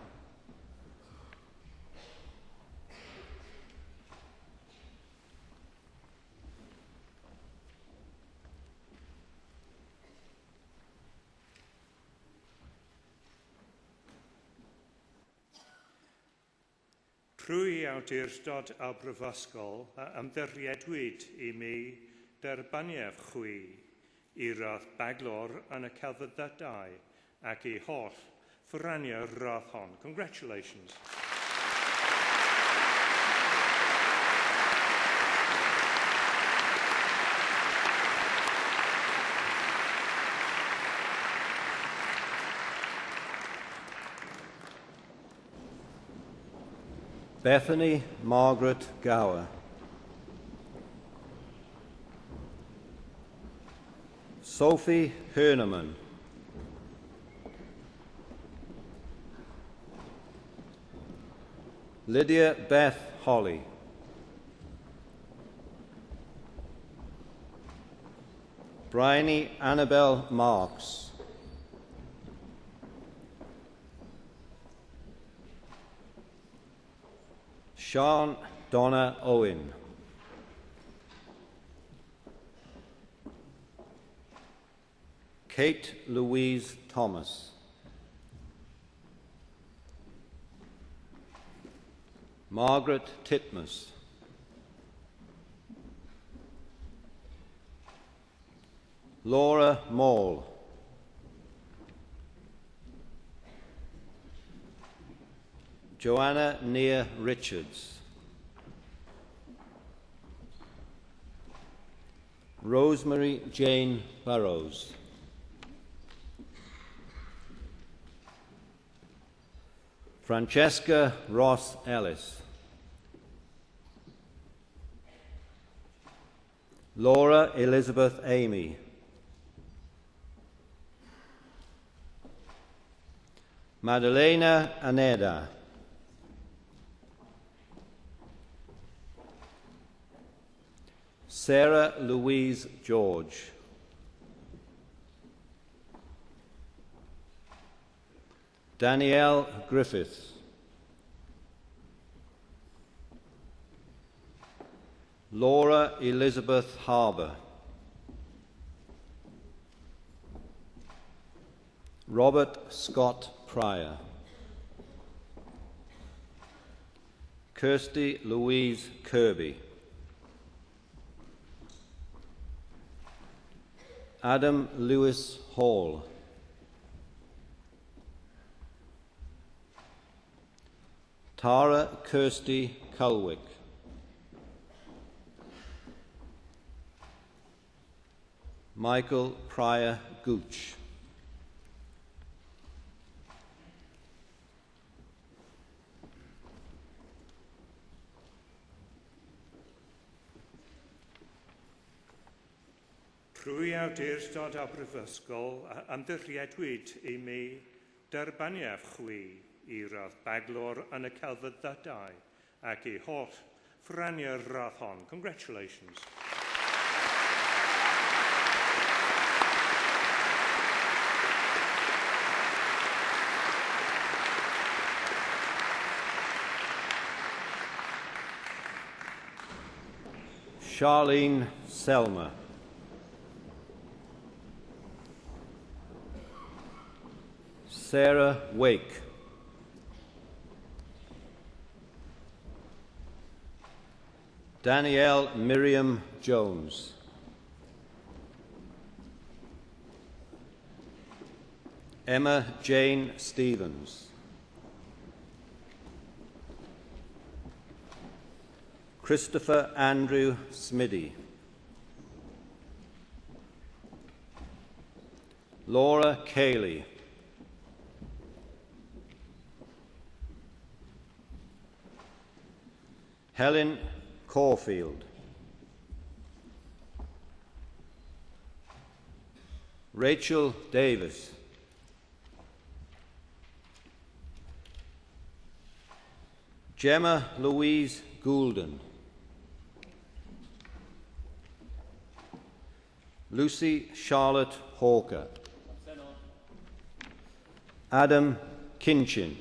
Trwy awdurdod a brifysgol a ymddiriedwyd I mi derbaniaf chwi I radd baglor yn y celfyddydau ac I holl ffyraniau'r radd hon. Congratulations. Bethany Margaret Gower. Sophie Herneman. Lydia Beth Holly. Bryony Annabel Marks. Sean Donna Owen. Kate Louise Thomas. Margaret Titmus. Laura Mall. Joanna Nia Richards. Rosemary Jane Burrows. Francesca Ross Ellis. Laura Elizabeth Amy. Madalena Aneda. Sarah Louise George. Danielle Griffiths. Laura Elizabeth Harbour. Robert Scott Pryor. Kirsty Louise Kirby. Adam Lewis Hall. Tara Kirsty Culwick. Michael Pryor Gooch. Trwy awdurdod a brifysgol, ymddiriedwyd i mi derbaniaf chwi I radd baglor yn y celfyddydau ac I holl ffraniau'r radd hon. Congratulations. Charlene Selma. Sarah Wake. Danielle Miriam Jones. Emma Jane Stevens. Christopher Andrew Smiddy. Laura Cayley. Helen Caulfield. Rachel Davis. Gemma Louise Goulden. Lucy Charlotte Hawker. Adam Kinchin.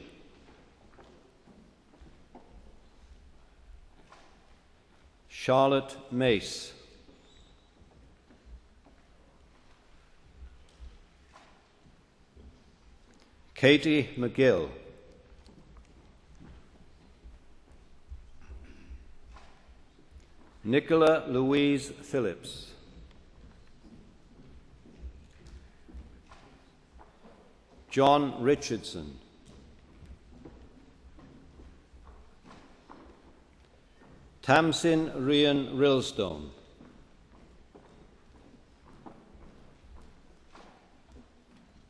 Charlotte Mace. Katie McGill. Nicola Louise Phillips. John Richardson. Tamsin Rhian Rilstone.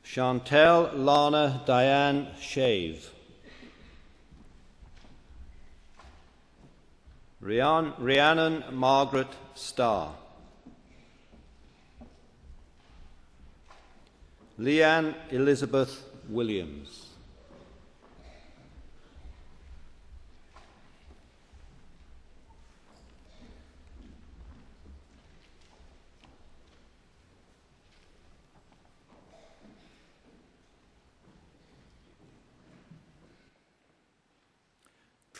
Chantel Lana Diane Shave. Rhiannon Margaret Starr. Leanne Elizabeth Williams.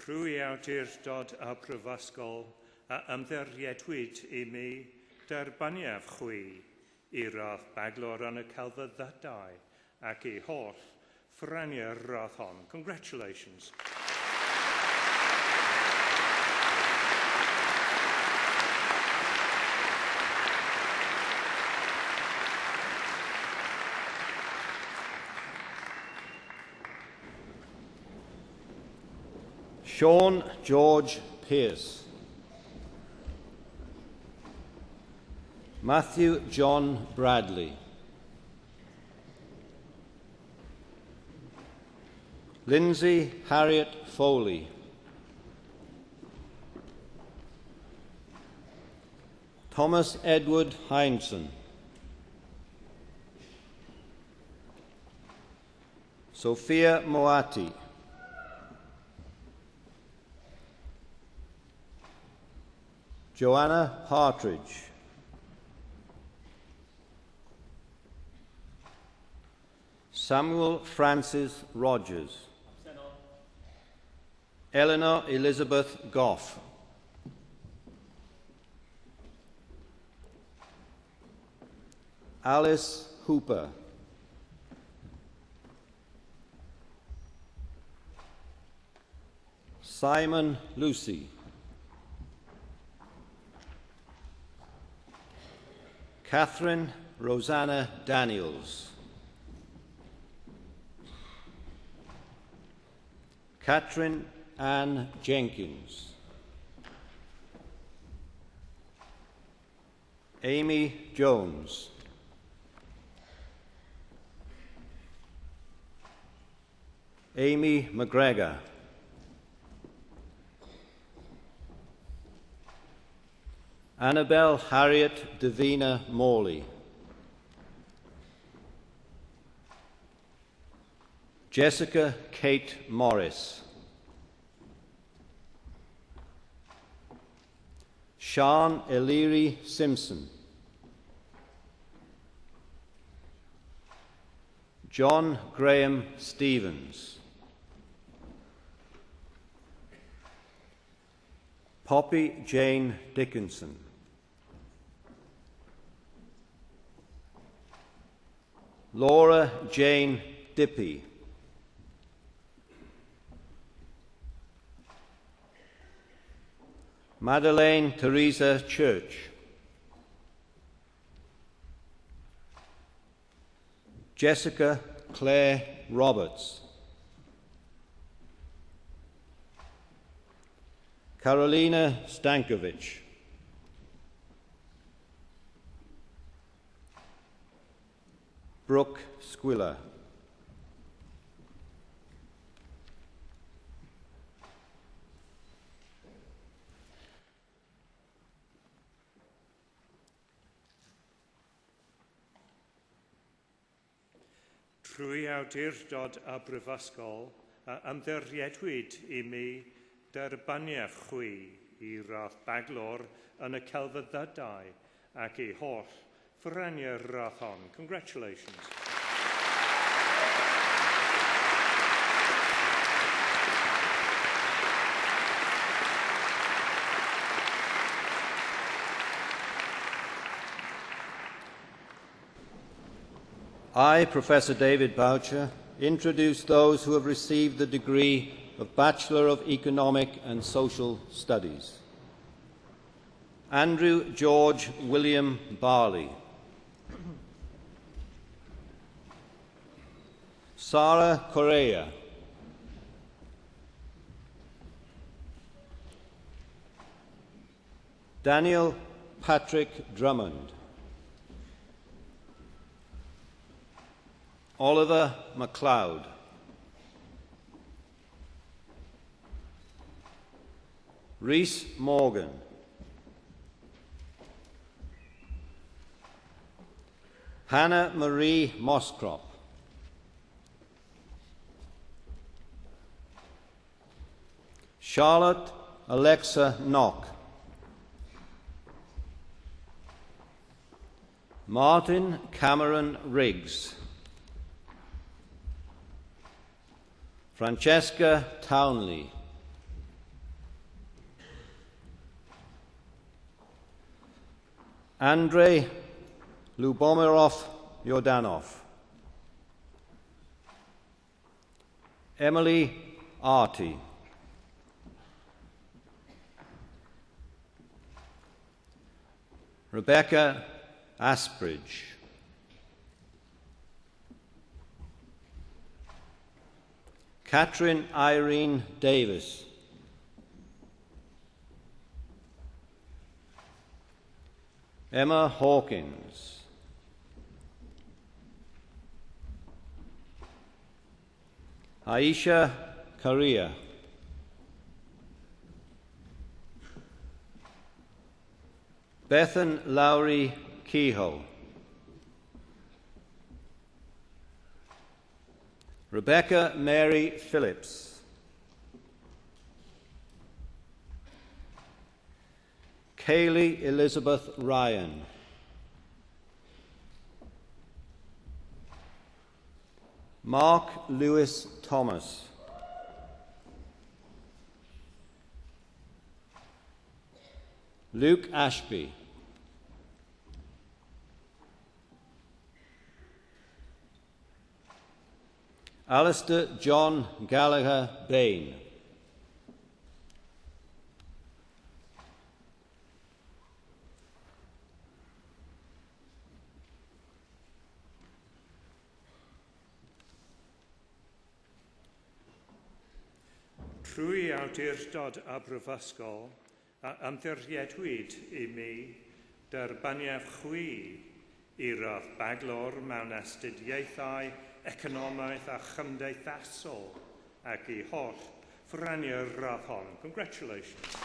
Trwy awdurdod a brifysgol a ymddiriedwyd I mi derbaniaf chwi I radd baglor yn y celfyddydau ac I holl ffraniau'r radd hon. Congratulations. Sean George Pearce. Matthew John Bradley. Lindsay Harriet Foley. Thomas Edward Heinsohn. Sophia Moati. Joanna Partridge. Samuel Francis Rogers. Eleanor Elizabeth Goff. Alice Hooper. Simon Lucy. Catherine Rosanna Daniels. Catherine Anne Jenkins. Amy Jones. Amy McGregor. Annabelle Harriet Davina Morley. Jessica Kate Morris. Sian Eliri Simpson. John Graham Stevens. Poppy Jane Dickinson. Laura Jane Dippy. Madeleine Teresa Church. Jessica Claire Roberts. Carolina Stankovic. Brooke Squiller. Trwy awdurdod y Brifysgol, ymddiriedwyd I mi derbaniaeth chwi I rath baglor yn y celfyddydau ac I holl ffraniau'r rath hon. Congratulations. I, Professor David Boucher, introduce those who have received the degree of Bachelor of Economic and Social Studies. Andrew George William Barley. Sarah Correa. Daniel Patrick Drummond. Oliver MacLeod. Rhys Morgan. Hannah Marie Moscrop. Charlotte Alexa Knock. Martin Cameron Riggs. Francesca Townley. Andrei Lubomirov Yordanov. Emily Arty. Rebecca Aspridge. Catherine Irene Davis. Emma Hawkins. Aisha Karia. Bethan Lowry Kehoe. Rebecca Mary Phillips. Kaylee Elizabeth Ryan. Mark Lewis Thomas. Luke Ashby. Alistair John Gallagher Bain. Trwy awdurdod a brifysgol, a ymddiriedwyd I mi derbaniaf chwi I radd baglor mewn astudiaethau, economaidd a chymdeithasol ac I holl ffraniau'r radd hon. Congratulations.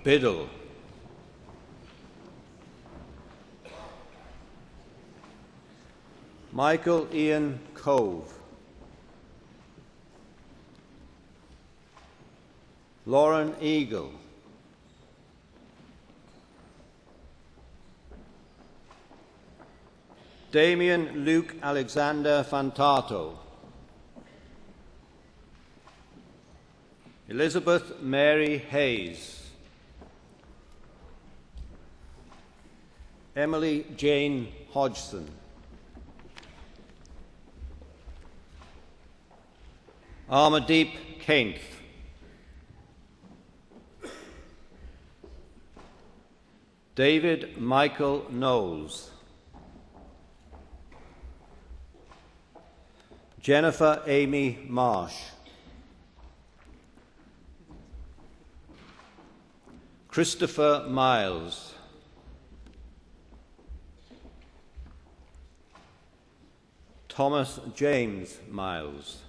Biddle. Michael Ian Cove. Lauren Eagle. Damien Luke Alexander Fantato. Elizabeth Mary Hayes. Emily Jane Hodgson. Armadeep Kainth. David Michael Knowles. Jennifer Amy Marsh. Christopher Miles. Thomas James Miles.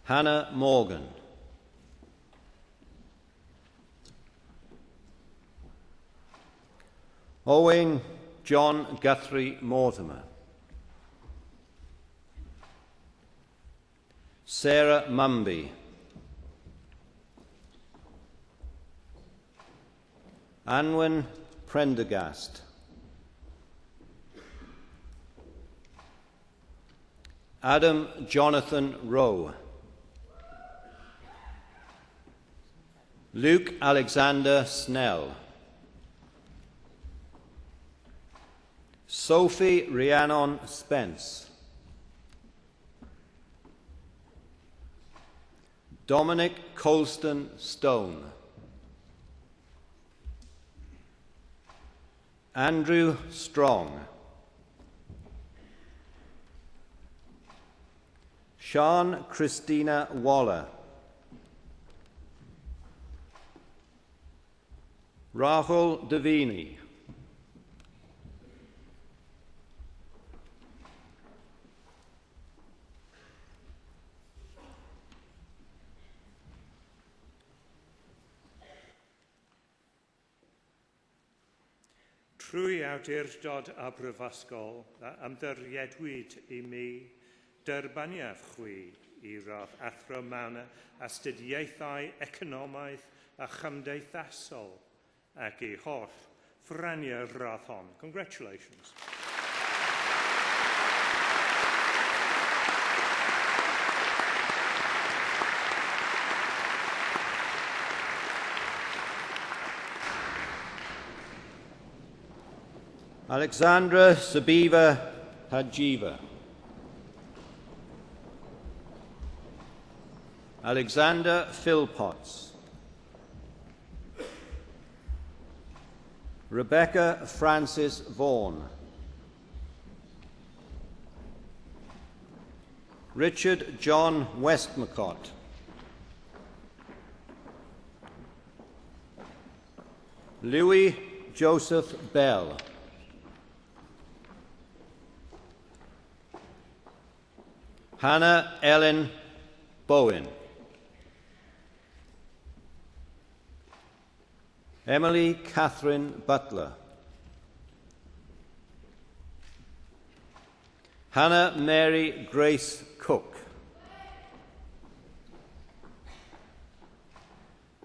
Hannah Morgan. Owen John Guthrie Mortimer. Sarah Mumby. Anwen Prendergast. Adam Jonathan Rowe. Luke Alexander Snell. Sophie Rhiannon Spence. Dominic Colston Stone. Andrew Strong. Sian Christina Waller. Rahul Davini. Trwy awdurdod a brifysgol, a ymddiriedwyd I mi derbaniaf chwi I radd athro mewn astudiaethau economaidd a chymdeithasol ac I holl ffraniau'r radd hon. Congratulations. Alexandra Sabiva Hajiva. Alexander Philpotts. Rebecca Francis Vaughan. Richard John Westmacott. Louis Joseph Bell. Hannah Ellen Bowen. Emily Catherine Butler. Hannah Mary Grace Cook.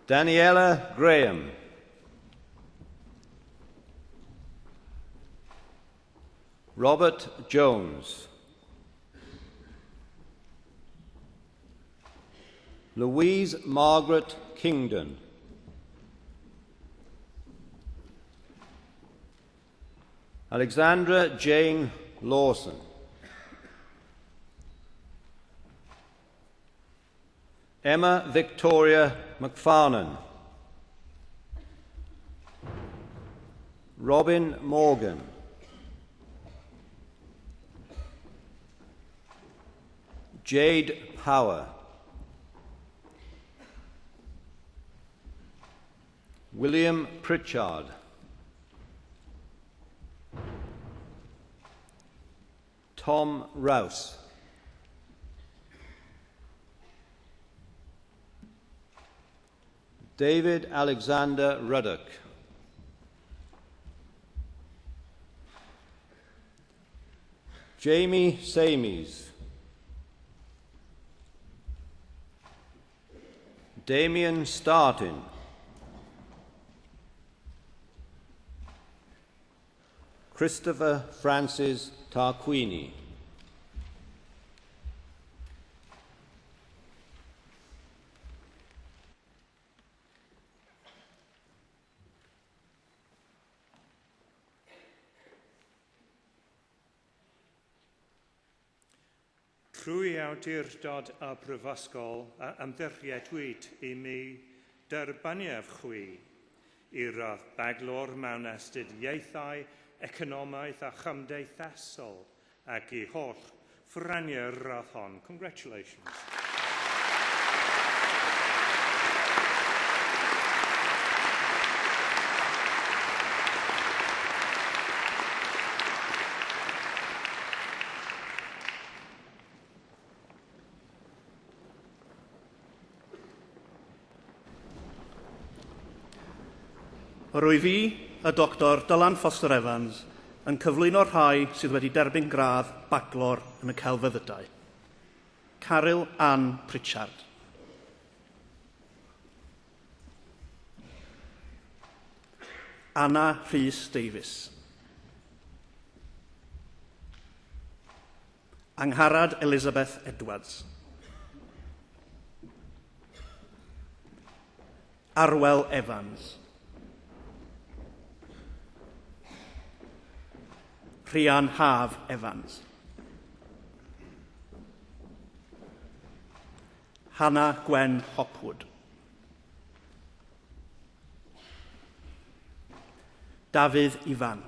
Daniela Graham. Robert Jones. Louise Margaret Kingdon. Alexandra Jane Lawson. Emma Victoria McFarlane, Robin Morgan, Jade Power, William Pritchard, Tom Rouse, David Alexander Ruddock, Jamie Samies, Damien Startin, Christopher Francis Tarquini, Trwy awdurdod a brifysgol a ymddiriedwyd I mi derbaniaf chwi I radd baglor mewn astudiaethau, economaidd a chymdeithasol ac I holl ffraniau'r radd hon. Congratulations. Rwy fi, y Dr Dylan Foster Evans, yn cyflwyno rhai sydd wedi derbyn gradd baclor yn y celfyddydau. Caryl Ann Pritchard. Anna Rhys Davies. Angharad Elizabeth Edwards. Arwel Evans. Rhian Haf Evans. Hannah Gwen Hopwood. Dafydd Ifan.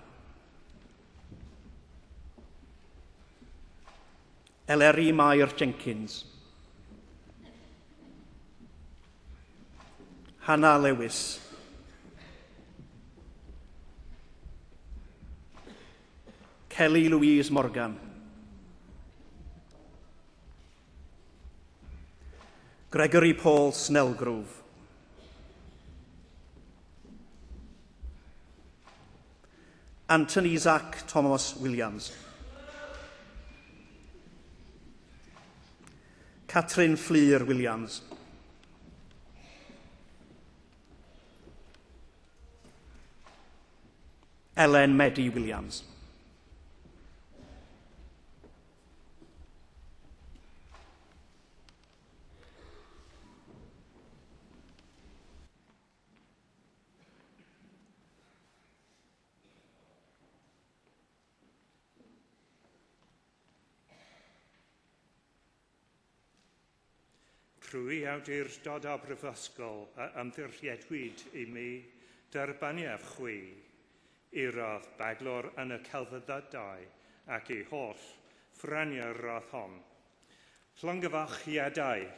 Eleri Mair Jenkins. Hannah Lewis. Kelly Louise Morgan. Gregory Paul Snellgrove. Anthony Zach Thomas Williams. Catherine Fleer Williams. Ellen Meddy Williams. Trwy awdurdod a brifysgol a ymddiriedwyd I mi derbaniaf chwi I radd baglor yn y celfyddydau ac I holl ffraniau'r radd hon. Llongyfarchiadau.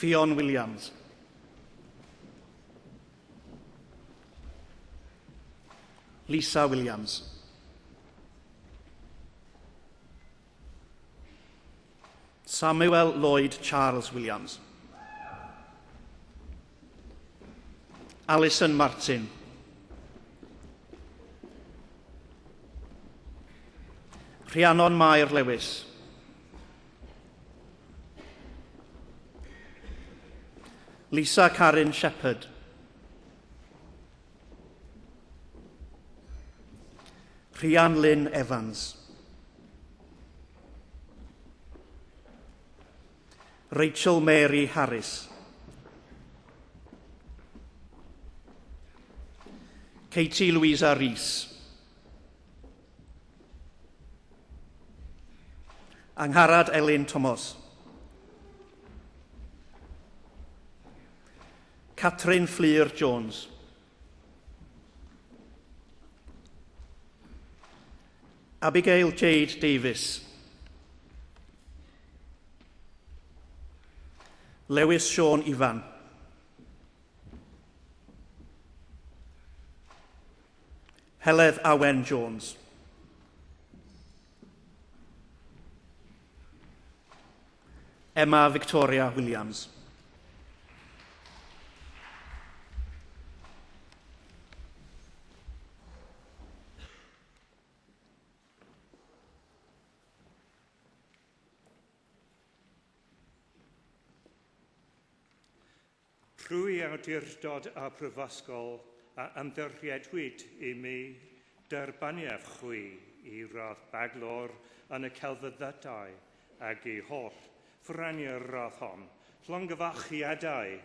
Ffion Williams. Lisa Williams. Samuel Lloyd Charles Williams. Alison Martin. Rhiannon Mair Lewis. Lisa Karin Shepherd. Rhian Lynn Evans. Rachel Mary Harris. Katie Louisa Rees. Angharad Elin Thomas. Catherine Fleer Jones. Abigail Jade Davis. Lewis Sean Ivan. Heledd Awen Jones. Emma Victoria Williams. Rwy awdurdod a prifysgol a ymddiriedwyd I mi derbaniaf chwi I radd baglor yn y celfyddydau ac I holl ffrani'r radd hon. Llongyfachiadau.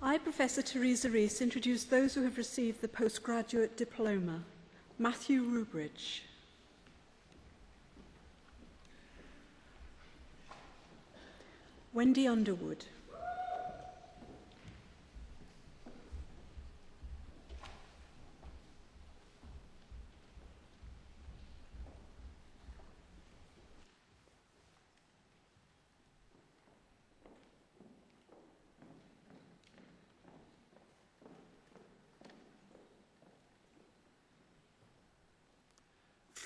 I, Professor Teresa Rees, introduce those who have received the postgraduate diploma. Matthew Rubridge. Wendy Underwood.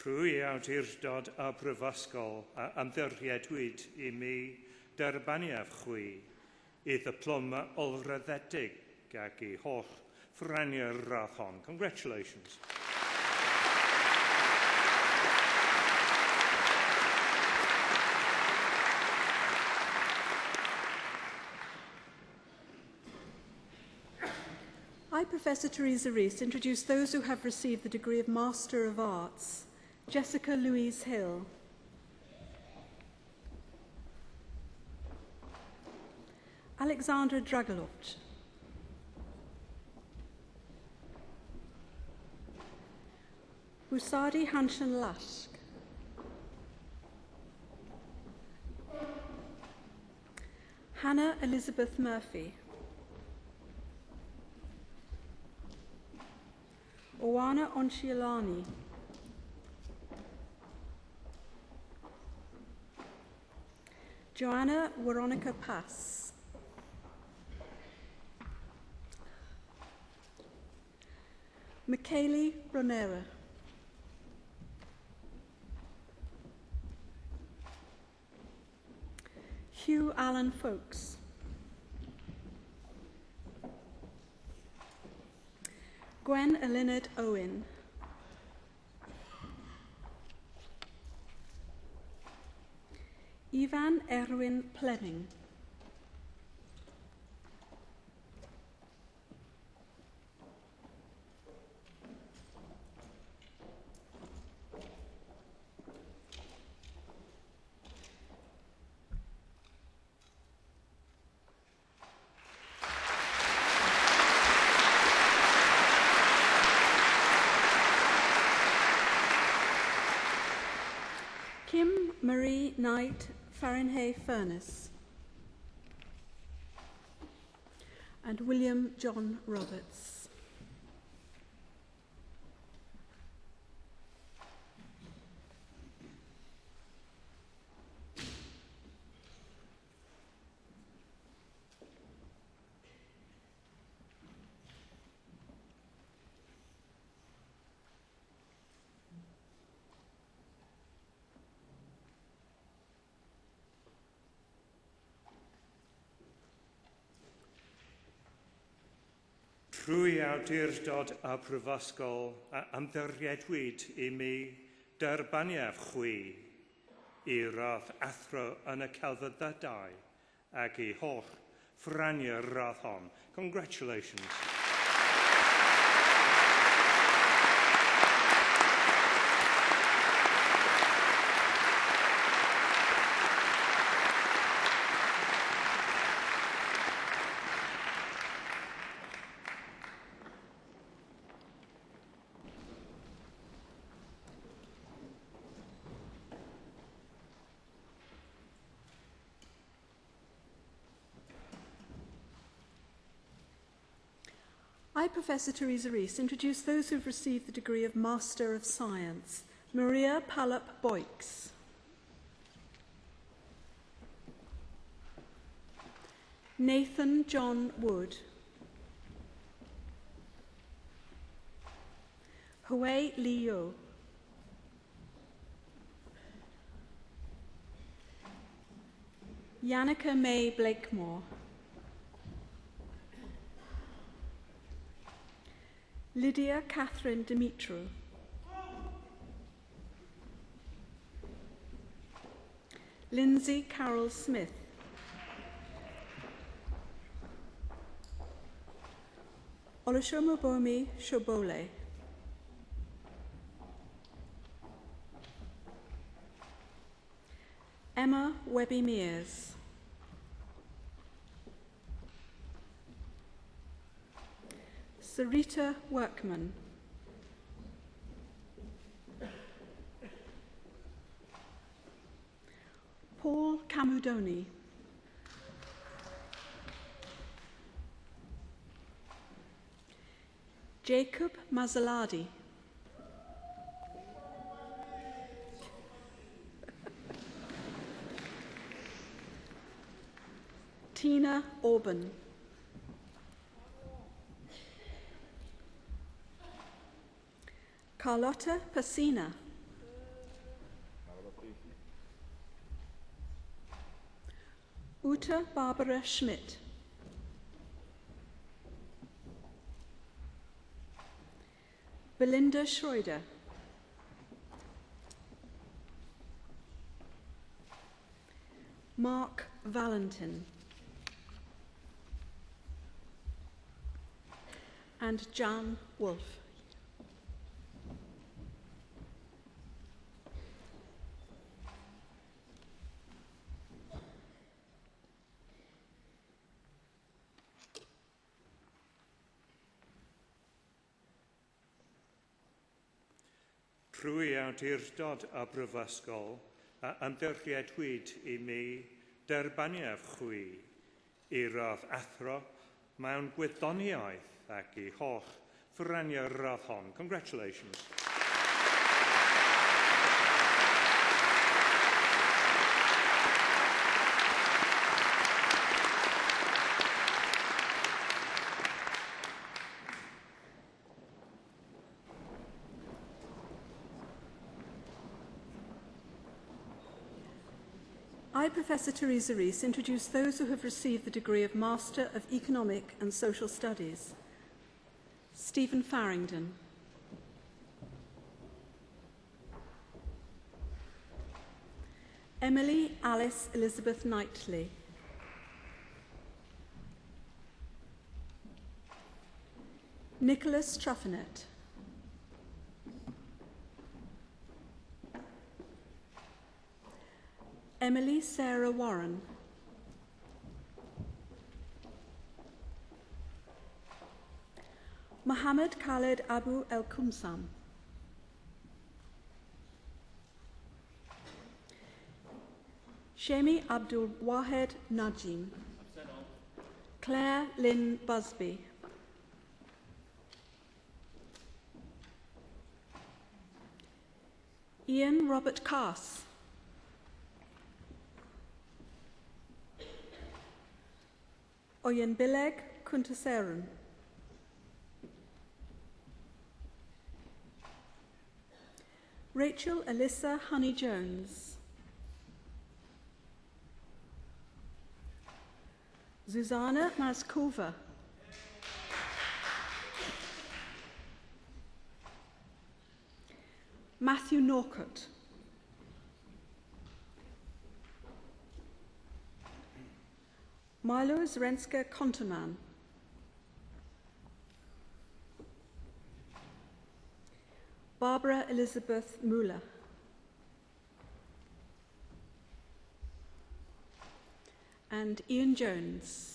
Rwy awdurdod a prifysgol a ymddiriedwyd I mi derbaniaf chwi I ddiploma olryddedig ac I holl ffrani'r radd hon. Congratulations. I, Professor Teresa Rees, introduce those who have received the degree of Master of Arts. Jessica Louise Hill. Alexandra Dragolovch. Busadi Hanshan Lashk. Hannah Elizabeth Murphy. Owana Onchialani. Joanna Veronica Pass. Michaeli Ronera. Hugh Allen Folks. Gwen Elinard Owen. Ivan Erwin Plenning. Kim Marie Knight Fahrenheit Furness. And William John Roberts. Trwy awdurdod a prifysgol a ymddiriedwyd I mi derbaniaf chwi I radd athro yn y celfyddydau ac I holl ffraniau'r radd hon. Congratulations. I, Professor Teresa Rees, introduce those who have received the degree of Master of Science. Maria Pallup-Boyks. Nathan John Wood. Hwei Liu. Yannicka May Blakemore. Lydia Catherine Dimitru. Lindsay Carol Smith. Olusomobomi Shobole. Emma Webby Mears. Sarita Workman. Paul Camudoni. Jacob Mazzaladi. Tina Orban. Carlotta Passina. Uta Barbara Schmidt. Belinda Schroeder. Mark Valentin. And Jan Wolf. Trwy awdurdod a brifysgol a ymddiriedwyd I mi derbaniaf chwi I radd athro mewn gwyddoniaeth ac I holl ffraniau'r radd hon. Congratulations. I, Professor Teresa Rees, introduce those who have received the degree of Master of Economic and Social Studies. Stephen Farringdon. Emily Alice Elizabeth Knightley. Nicholas Truffanet. Emily Sarah Warren. Mohammed Khaled Abu El Kumsam. Shemi Abdul Wahed Najim. Claire Lynn Busby. Ian Robert Cass. Oyenbileg Kuntaserun. Rachel Alyssa Honey-Jones. Zuzana Mazkova. Matthew Norcott. Milo Zrenska Konterman. Barbara Elizabeth Muller. And Ian Jones.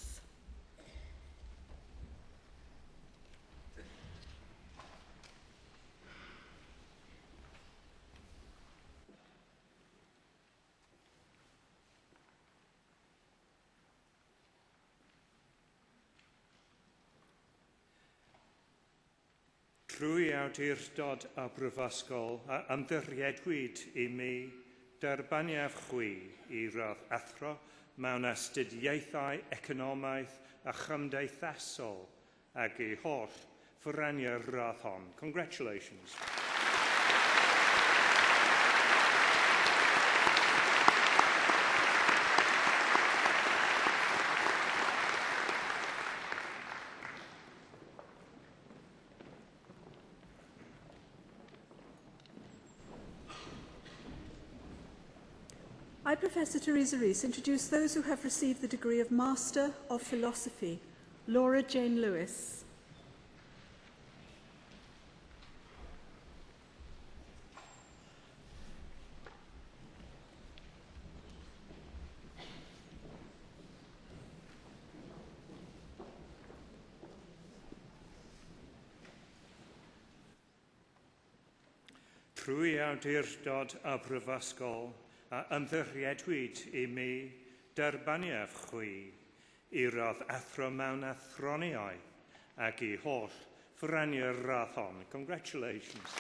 Trwy awdurdod a brifysgol a ymddiriedwyd I mi derbaniaf chwi I radd athro mewn astudiaethau economaidd a chymdeithasol ac I holl ffyraniau'r radd hon. Congratulations. I, Professor Teresa Rees, introduce those who have received the degree of Master of Philosophy. Laura Jane Lewis. Trwy awdurdod a brifysgol a ymddiriedwyd I mi derbaniaf chwi I radd athro mewn athroniaeth ac I holl ffyraniau'r radd hon. Congratulations.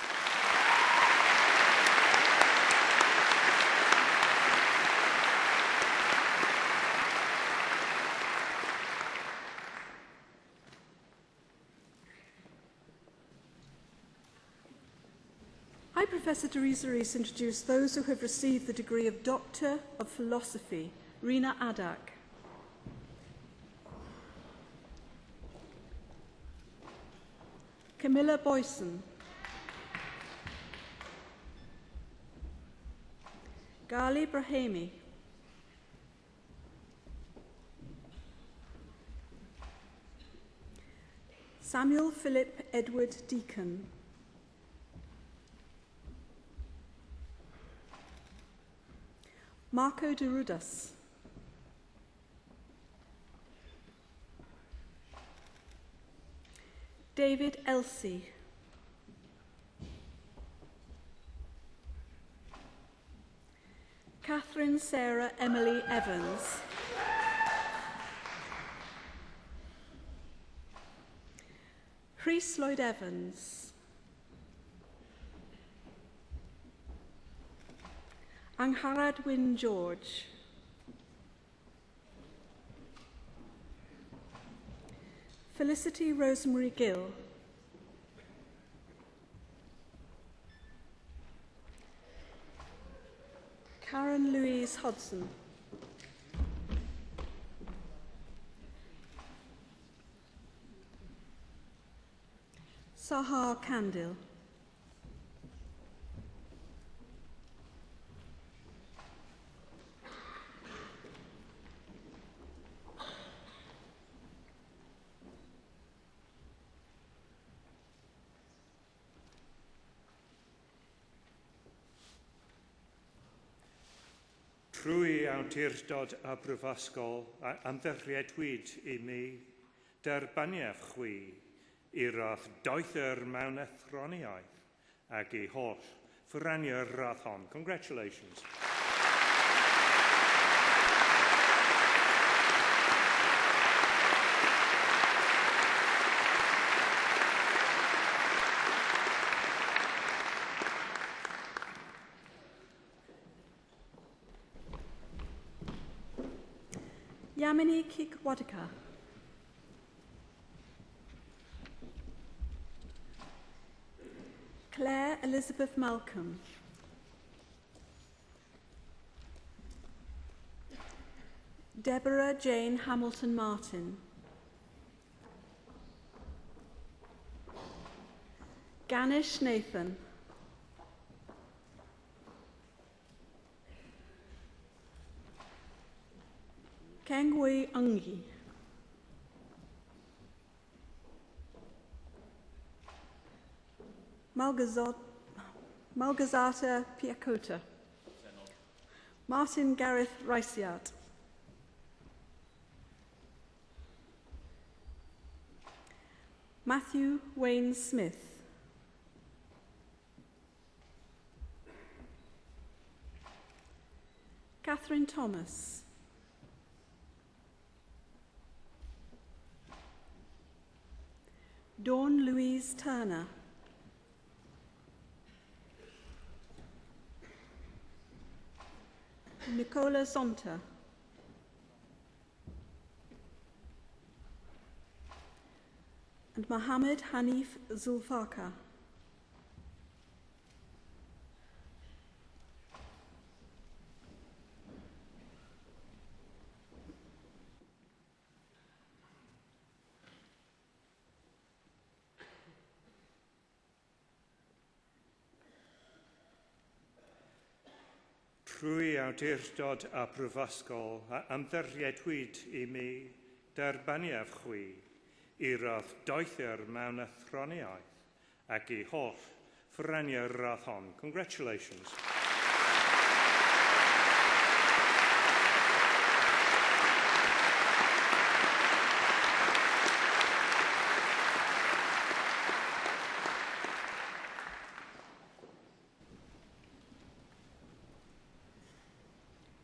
I, Professor Teresa Rees, introduce those who have received the degree of Doctor of Philosophy. Rina Adak. Camilla Boyson. Gali Brahimi. Samuel Philip Edward Deacon. Marco de Rudas. David Elsey. Catherine Sarah Emily Evans. Rhys Lloyd Evans. Angharad Wyn George. Felicity Rosemary Gill. Karen Louise Hodson. Sahar Kandil. Trwy awdurdod a brifysgol a ymddiriedwyd I mi derbaniaf chwi I radd doethyr mewn athroniaeth ac I holl ffyraniau'r radd hon. Congratulations. Yamini Kikwadika. Claire Elizabeth Malcolm. Deborah Jane Hamilton Martin. Ganesh Nathan. Kengwe Angi. Malgazata Piakota. Martin Gareth Reisiart. Matthew Wayne Smith. Catherine Thomas. Dawn Louise Turner. Nicola Zonta. And Mohammed Hanif Zulfaka. Trwy awdurdod a brifysgol a ymddiriedwyd I mi derbaniaf chwi I radd doethyr mewn athroniaeth ac I holl ffreniau'r radd hon. Congratulations.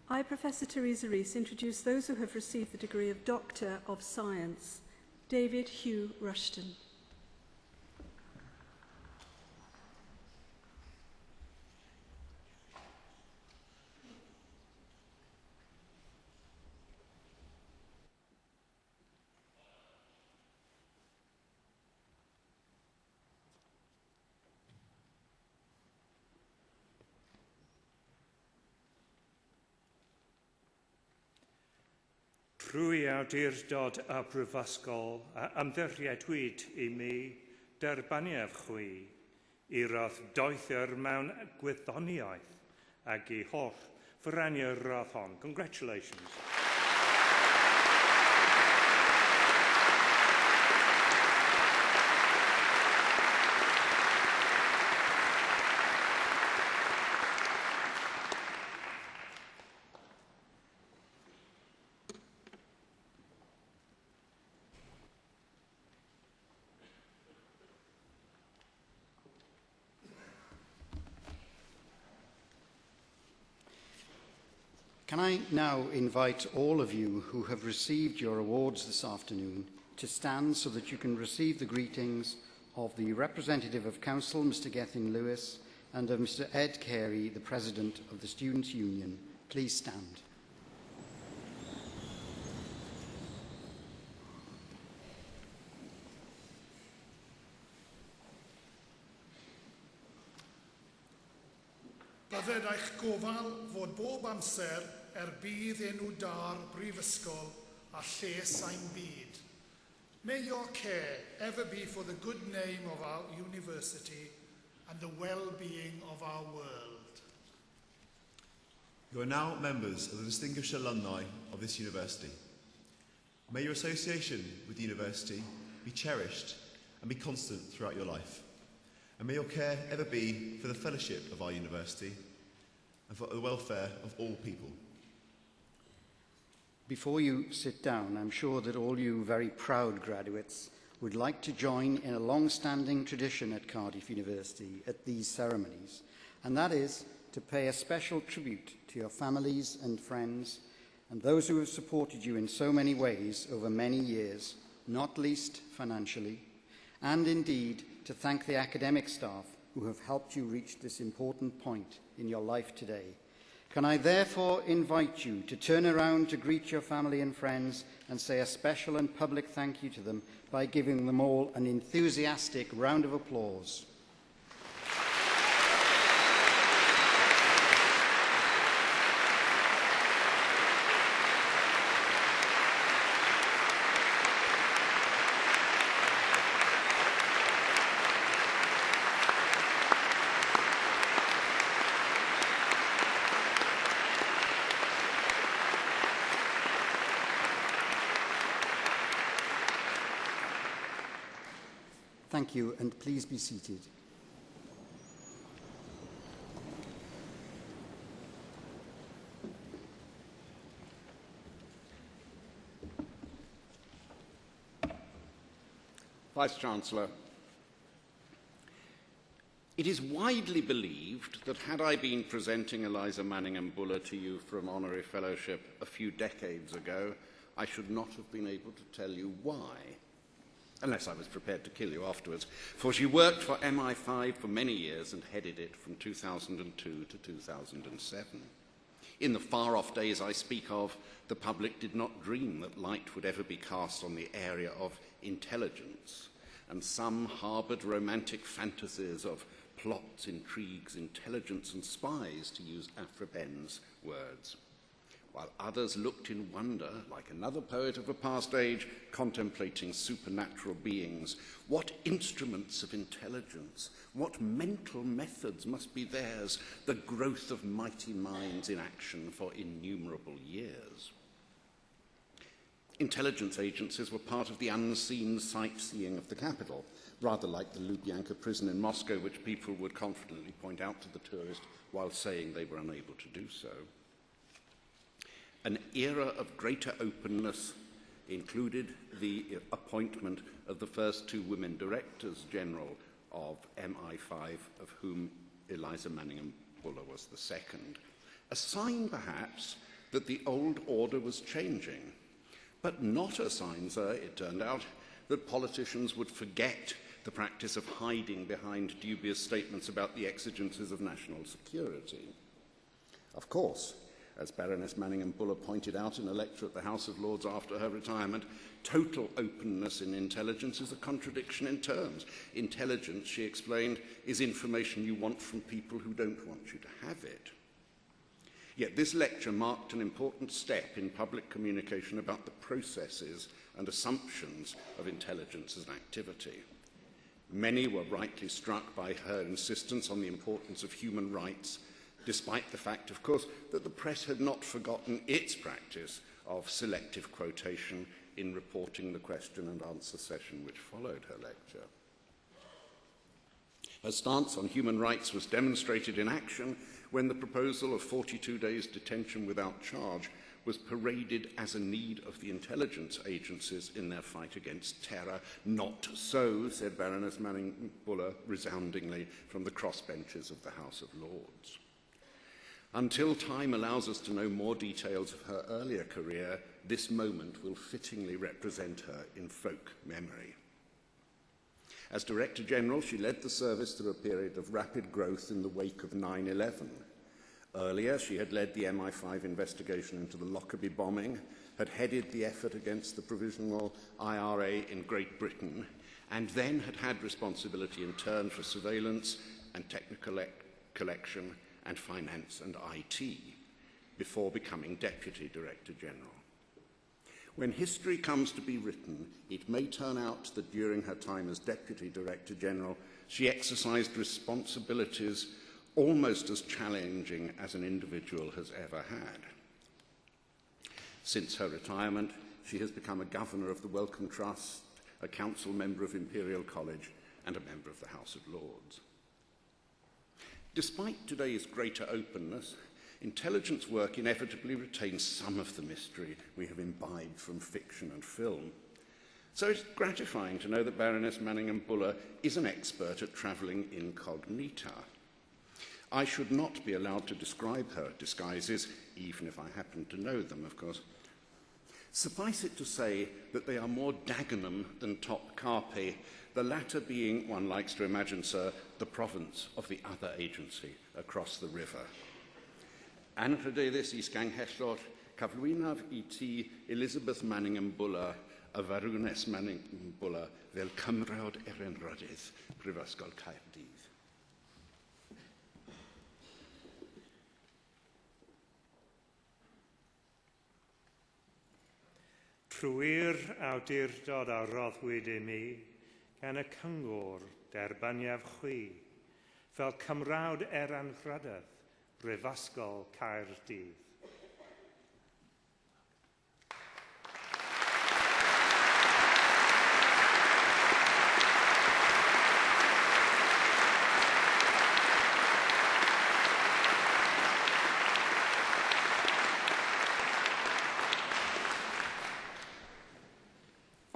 I, Professor Teresa Rees, introduce those who have received the degree of Doctor of Science. David Hugh Rushton. Trwy awdurdod a brifysgol a ymddiriedwyd I mi derbaniaf chwi I radd doethyr mewn gwyddoniaeth ac I holl ffreniau'r radd hon. Congratulations. Can I now invite all of you who have received your awards this afternoon to stand so that you can receive the greetings of the representative of Council, Mr. Gethin Lewis, and of Mr. Ed Carey, the President of the Students' Union. Please stand. Bydded eich gofal fod bob amser bydd enw da'r brifysgol a lles ein byd. May your care ever be for the good name of our university and the well-being of our world. You are now members of the distinguished alumni of this university. May your association with the university be cherished and be constant throughout your life. And may your care ever be for the fellowship of our university and for the welfare of all people. Before you sit down, I'm sure that all you very proud graduates would like to join in a long-standing tradition at Cardiff University at these ceremonies, and that is to pay a special tribute to your families and friends and those who have supported you in so many ways over many years, not least financially, and indeed to thank the academic staff who have helped you reach this important point in your life today. Can I therefore invite you to turn around to greet your family and friends and say a special and public thank you to them by giving them all an enthusiastic round of applause. Thank you, and please be seated. Vice-Chancellor, it is widely believed that had I been presenting Eliza Manningham Buller to you for an honorary fellowship a few decades ago, I should not have been able to tell you why, unless I was prepared to kill you afterwards, for she worked for MI5 for many years and headed it from 2002 to 2007. In the far-off days I speak of, the public did not dream that light would ever be cast on the area of intelligence, and some harboured romantic fantasies of plots, intrigues, intelligence and spies, to use Aphra Behns' words, while others looked in wonder, like another poet of a past age, contemplating supernatural beings. What instruments of intelligence, what mental methods must be theirs, the growth of mighty minds in action for innumerable years. Intelligence agencies were part of the unseen sightseeing of the capital, rather like the Lubyanka prison in Moscow, which people would confidently point out to the tourist while saying they were unable to do so. An era of greater openness included the appointment of the first two women directors general of MI5, of whom Eliza Manningham Buller was the second. A sign, perhaps, that the old order was changing, but not a sign, sir, it turned out, that politicians would forget the practice of hiding behind dubious statements about the exigencies of national security. Of course, as Baroness Manningham Buller pointed out in a lecture at the House of Lords after her retirement, total openness in intelligence is a contradiction in terms. Intelligence, she explained, is information you want from people who don't want you to have it. Yet this lecture marked an important step in public communication about the processes and assumptions of intelligence as an activity. Many were rightly struck by her insistence on the importance of human rights, despite the fact, of course, that the press had not forgotten its practice of selective quotation in reporting the question and answer session which followed her lecture. Her stance on human rights was demonstrated in action when the proposal of 42 days detention without charge was paraded as a need of the intelligence agencies in their fight against terror. Not so, said Baroness Manningham Buller resoundingly from the crossbenches of the House of Lords. Until time allows us to know more details of her earlier career, this moment will fittingly represent her in folk memory. As Director General, she led the service through a period of rapid growth in the wake of 9/11. Earlier, she had led the MI5 investigation into the Lockerbie bombing, had headed the effort against the provisional IRA in Great Britain, and then had had responsibility in turn for surveillance and technical collection and finance and IT, before becoming Deputy Director General. When history comes to be written, it may turn out that during her time as Deputy Director General, she exercised responsibilities almost as challenging as an individual has ever had. Since her retirement, she has become a Governor of the Wellcome Trust, a Council Member of Imperial College, and a Member of the House of Lords. Despite today's greater openness, intelligence work inevitably retains some of the mystery we have imbibed from fiction and film. So it's gratifying to know that Baroness Manningham Buller is an expert at travelling incognita. I should not be allowed to describe her disguises, even if I happen to know them, of course. Suffice it to say that they are more Dagenham than top carpe, the latter being, one likes to imagine, sir, the province of the other agency across the river. Anrhydeddus is ganghellor, cyflwynaf I ti Elizabeth Manningham Buller, a Baroness Manningham Buller, fel cymrawd erenrydydd Prifysgol Caerdydd. Trwy'r awdurdod a roddwyd I mi, gan y cyngor derbaniaf chwi, fel cymrawd eranrhydydd Prifysgol Caerdydd.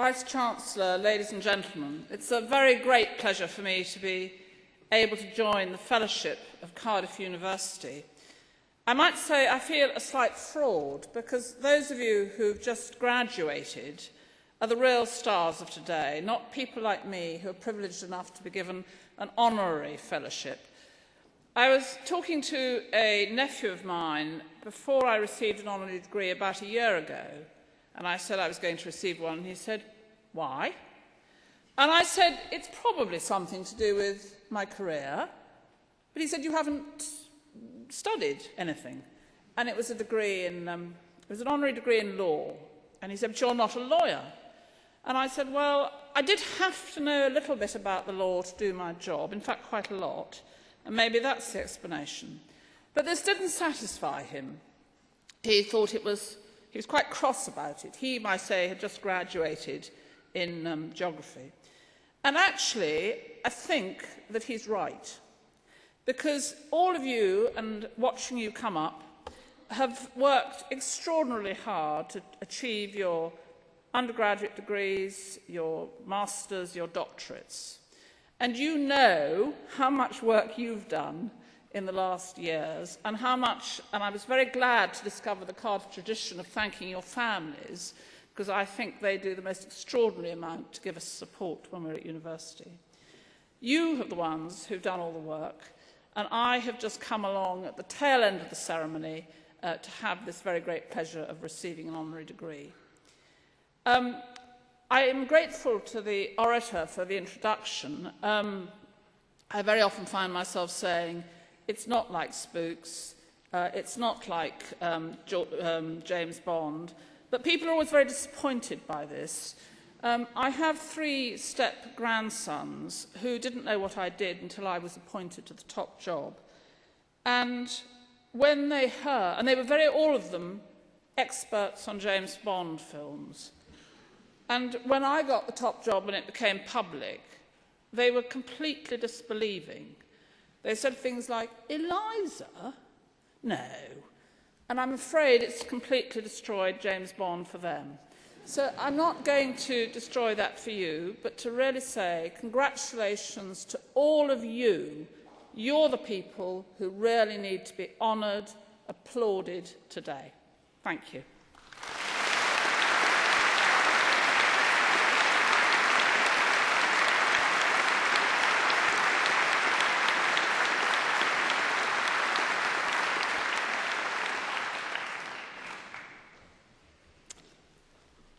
Vice-Chancellor, ladies and gentlemen, it's a very great pleasure for me to be able to join the Fellowship of Cardiff University. I might say I feel a slight fraud because those of you who've just graduated are the real stars of today, not people like me who are privileged enough to be given an honorary fellowship. I was talking to a nephew of mine before I received an honorary degree about a year ago, and I said I was going to receive one, and he said, "Why?" And I said, "It's probably something to do with my career." But he said, "You haven't studied anything." And it was a degree in, it was an honorary degree in law. And he said, "But you're not a lawyer." And I said, "Well, I did have to know a little bit about the law to do my job, in fact, quite a lot. And maybe that's the explanation." But this didn't satisfy him. He thought he was quite cross about it. He, I say, had just graduated in geography. And actually, I think that he's right. Because all of you, and watching you come up, have worked extraordinarily hard to achieve your undergraduate degrees, your masters, your doctorates. And you know how much work you've done in the last years and how much, and I was very glad to discover the Cardiff tradition of thanking your families, because I think they do the most extraordinary amount to give us support when we're at university. You are the ones who've done all the work, and I have just come along at the tail end of the ceremony to have this very great pleasure of receiving an honorary degree. I am grateful to the orator for the introduction. I very often find myself saying, it's not like Spooks, it's not like James Bond, but people are always very disappointed by this. I have 3 step-grandsons who didn't know what I did until I was appointed to the top job. And when they heard, and they were all of them, experts on James Bond films. And when I got the top job and it became public, they were completely disbelieving. They said things like, "Eliza? No." And I'm afraid it's completely destroyed James Bond for them. So I'm not going to destroy that for you, but to really say congratulations to all of you. You're the people who really need to be honoured, applauded today. Thank you.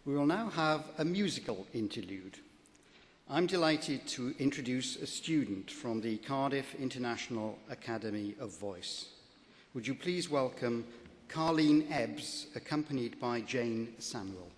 We will now have a musical interlude. I'm delighted to introduce a student from the Cardiff International Academy of Voice. Would you please welcome Carleen Ebbs, accompanied by Jane Samuel.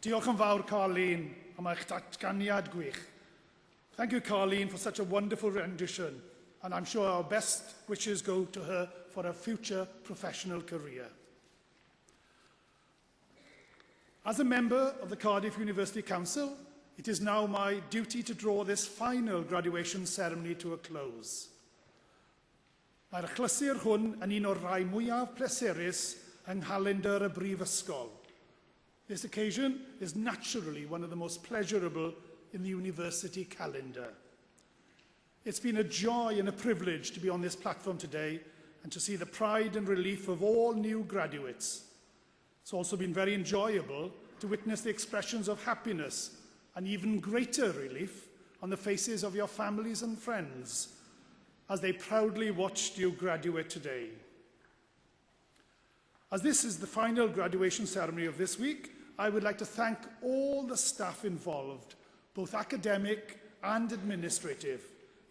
Diolch yn fawr, Carleen, am eich datganiad gwych. Thank you, Carleen, for such a wonderful rendition, and I'm sure our best wishes go to her for her future professional career. As a member of the Cardiff University Council, it is now my duty to draw this final graduation ceremony to a close. Mae'r achlysur hwn yn un o'r rai mwyaf pleserus yng nghalendar y Brifysgol. This occasion is naturally one of the most pleasurable in the university calendar. It's been a joy and a privilege to be on this platform today and to see the pride and relief of all new graduates. It's also been very enjoyable to witness the expressions of happiness and even greater relief on the faces of your families and friends as they proudly watched you graduate today. As this is the final graduation ceremony of this week, I would like to thank all the staff involved, both academic and administrative,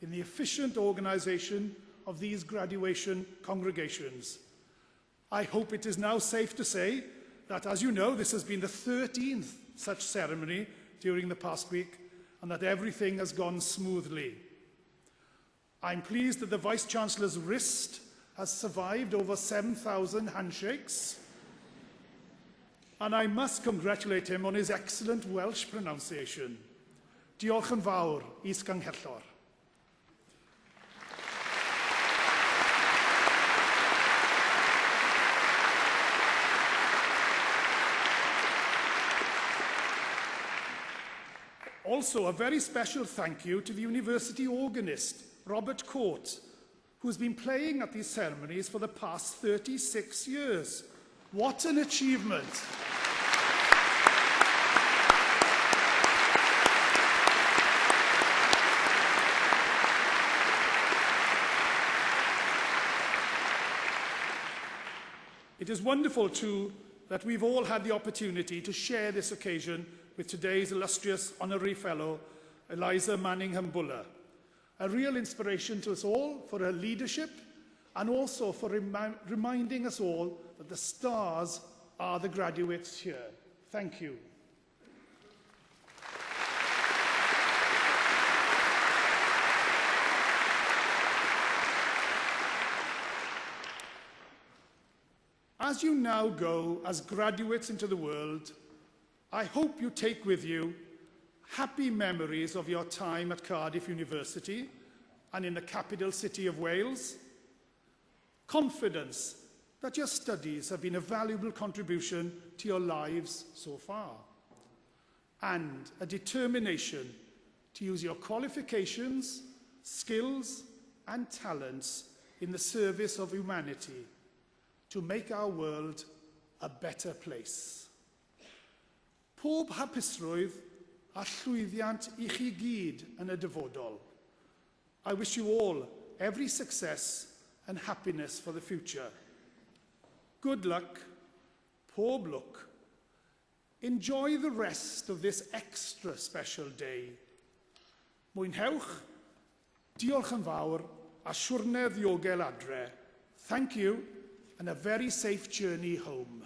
in the efficient organisation of these graduation congregations. I hope it is now safe to say that, as you know, this has been the 13th such ceremony during the past week, and that everything has gone smoothly. I'm pleased that the Vice-Chancellor's wrist has survived over 7,000 handshakes, and I must congratulate him on his excellent Welsh pronunciation. Diolch yn fawr, Is-Ganghellor. Also, a very special thank you to the university organist, Robert Court, who's been playing at these ceremonies for the past 36 years. What an achievement! It is wonderful, too, that we've all had the opportunity to share this occasion with today's illustrious Honorary Fellow, Eliza Manningham-Buller, a real inspiration to us all for her leadership and also for reminding us all that the stars are the graduates here. Thank you. As you now go as graduates into the world, I hope you take with you happy memories of your time at Cardiff University and in the capital city of Wales, confidence that your studies have been a valuable contribution to your lives so far, and a determination to use your qualifications, skills, and talents in the service of humanity to make our world a better place. Pob hapusrwydd a llwyddiant I chi gyd yn y dyfodol. I wish you all every success and happiness for the future. Good luck, pob lwc. Enjoy the rest of this extra special day. Mwynhewch, diolch yn fawr, a siwrne ddiogel adre. Thank you, and a very safe journey home.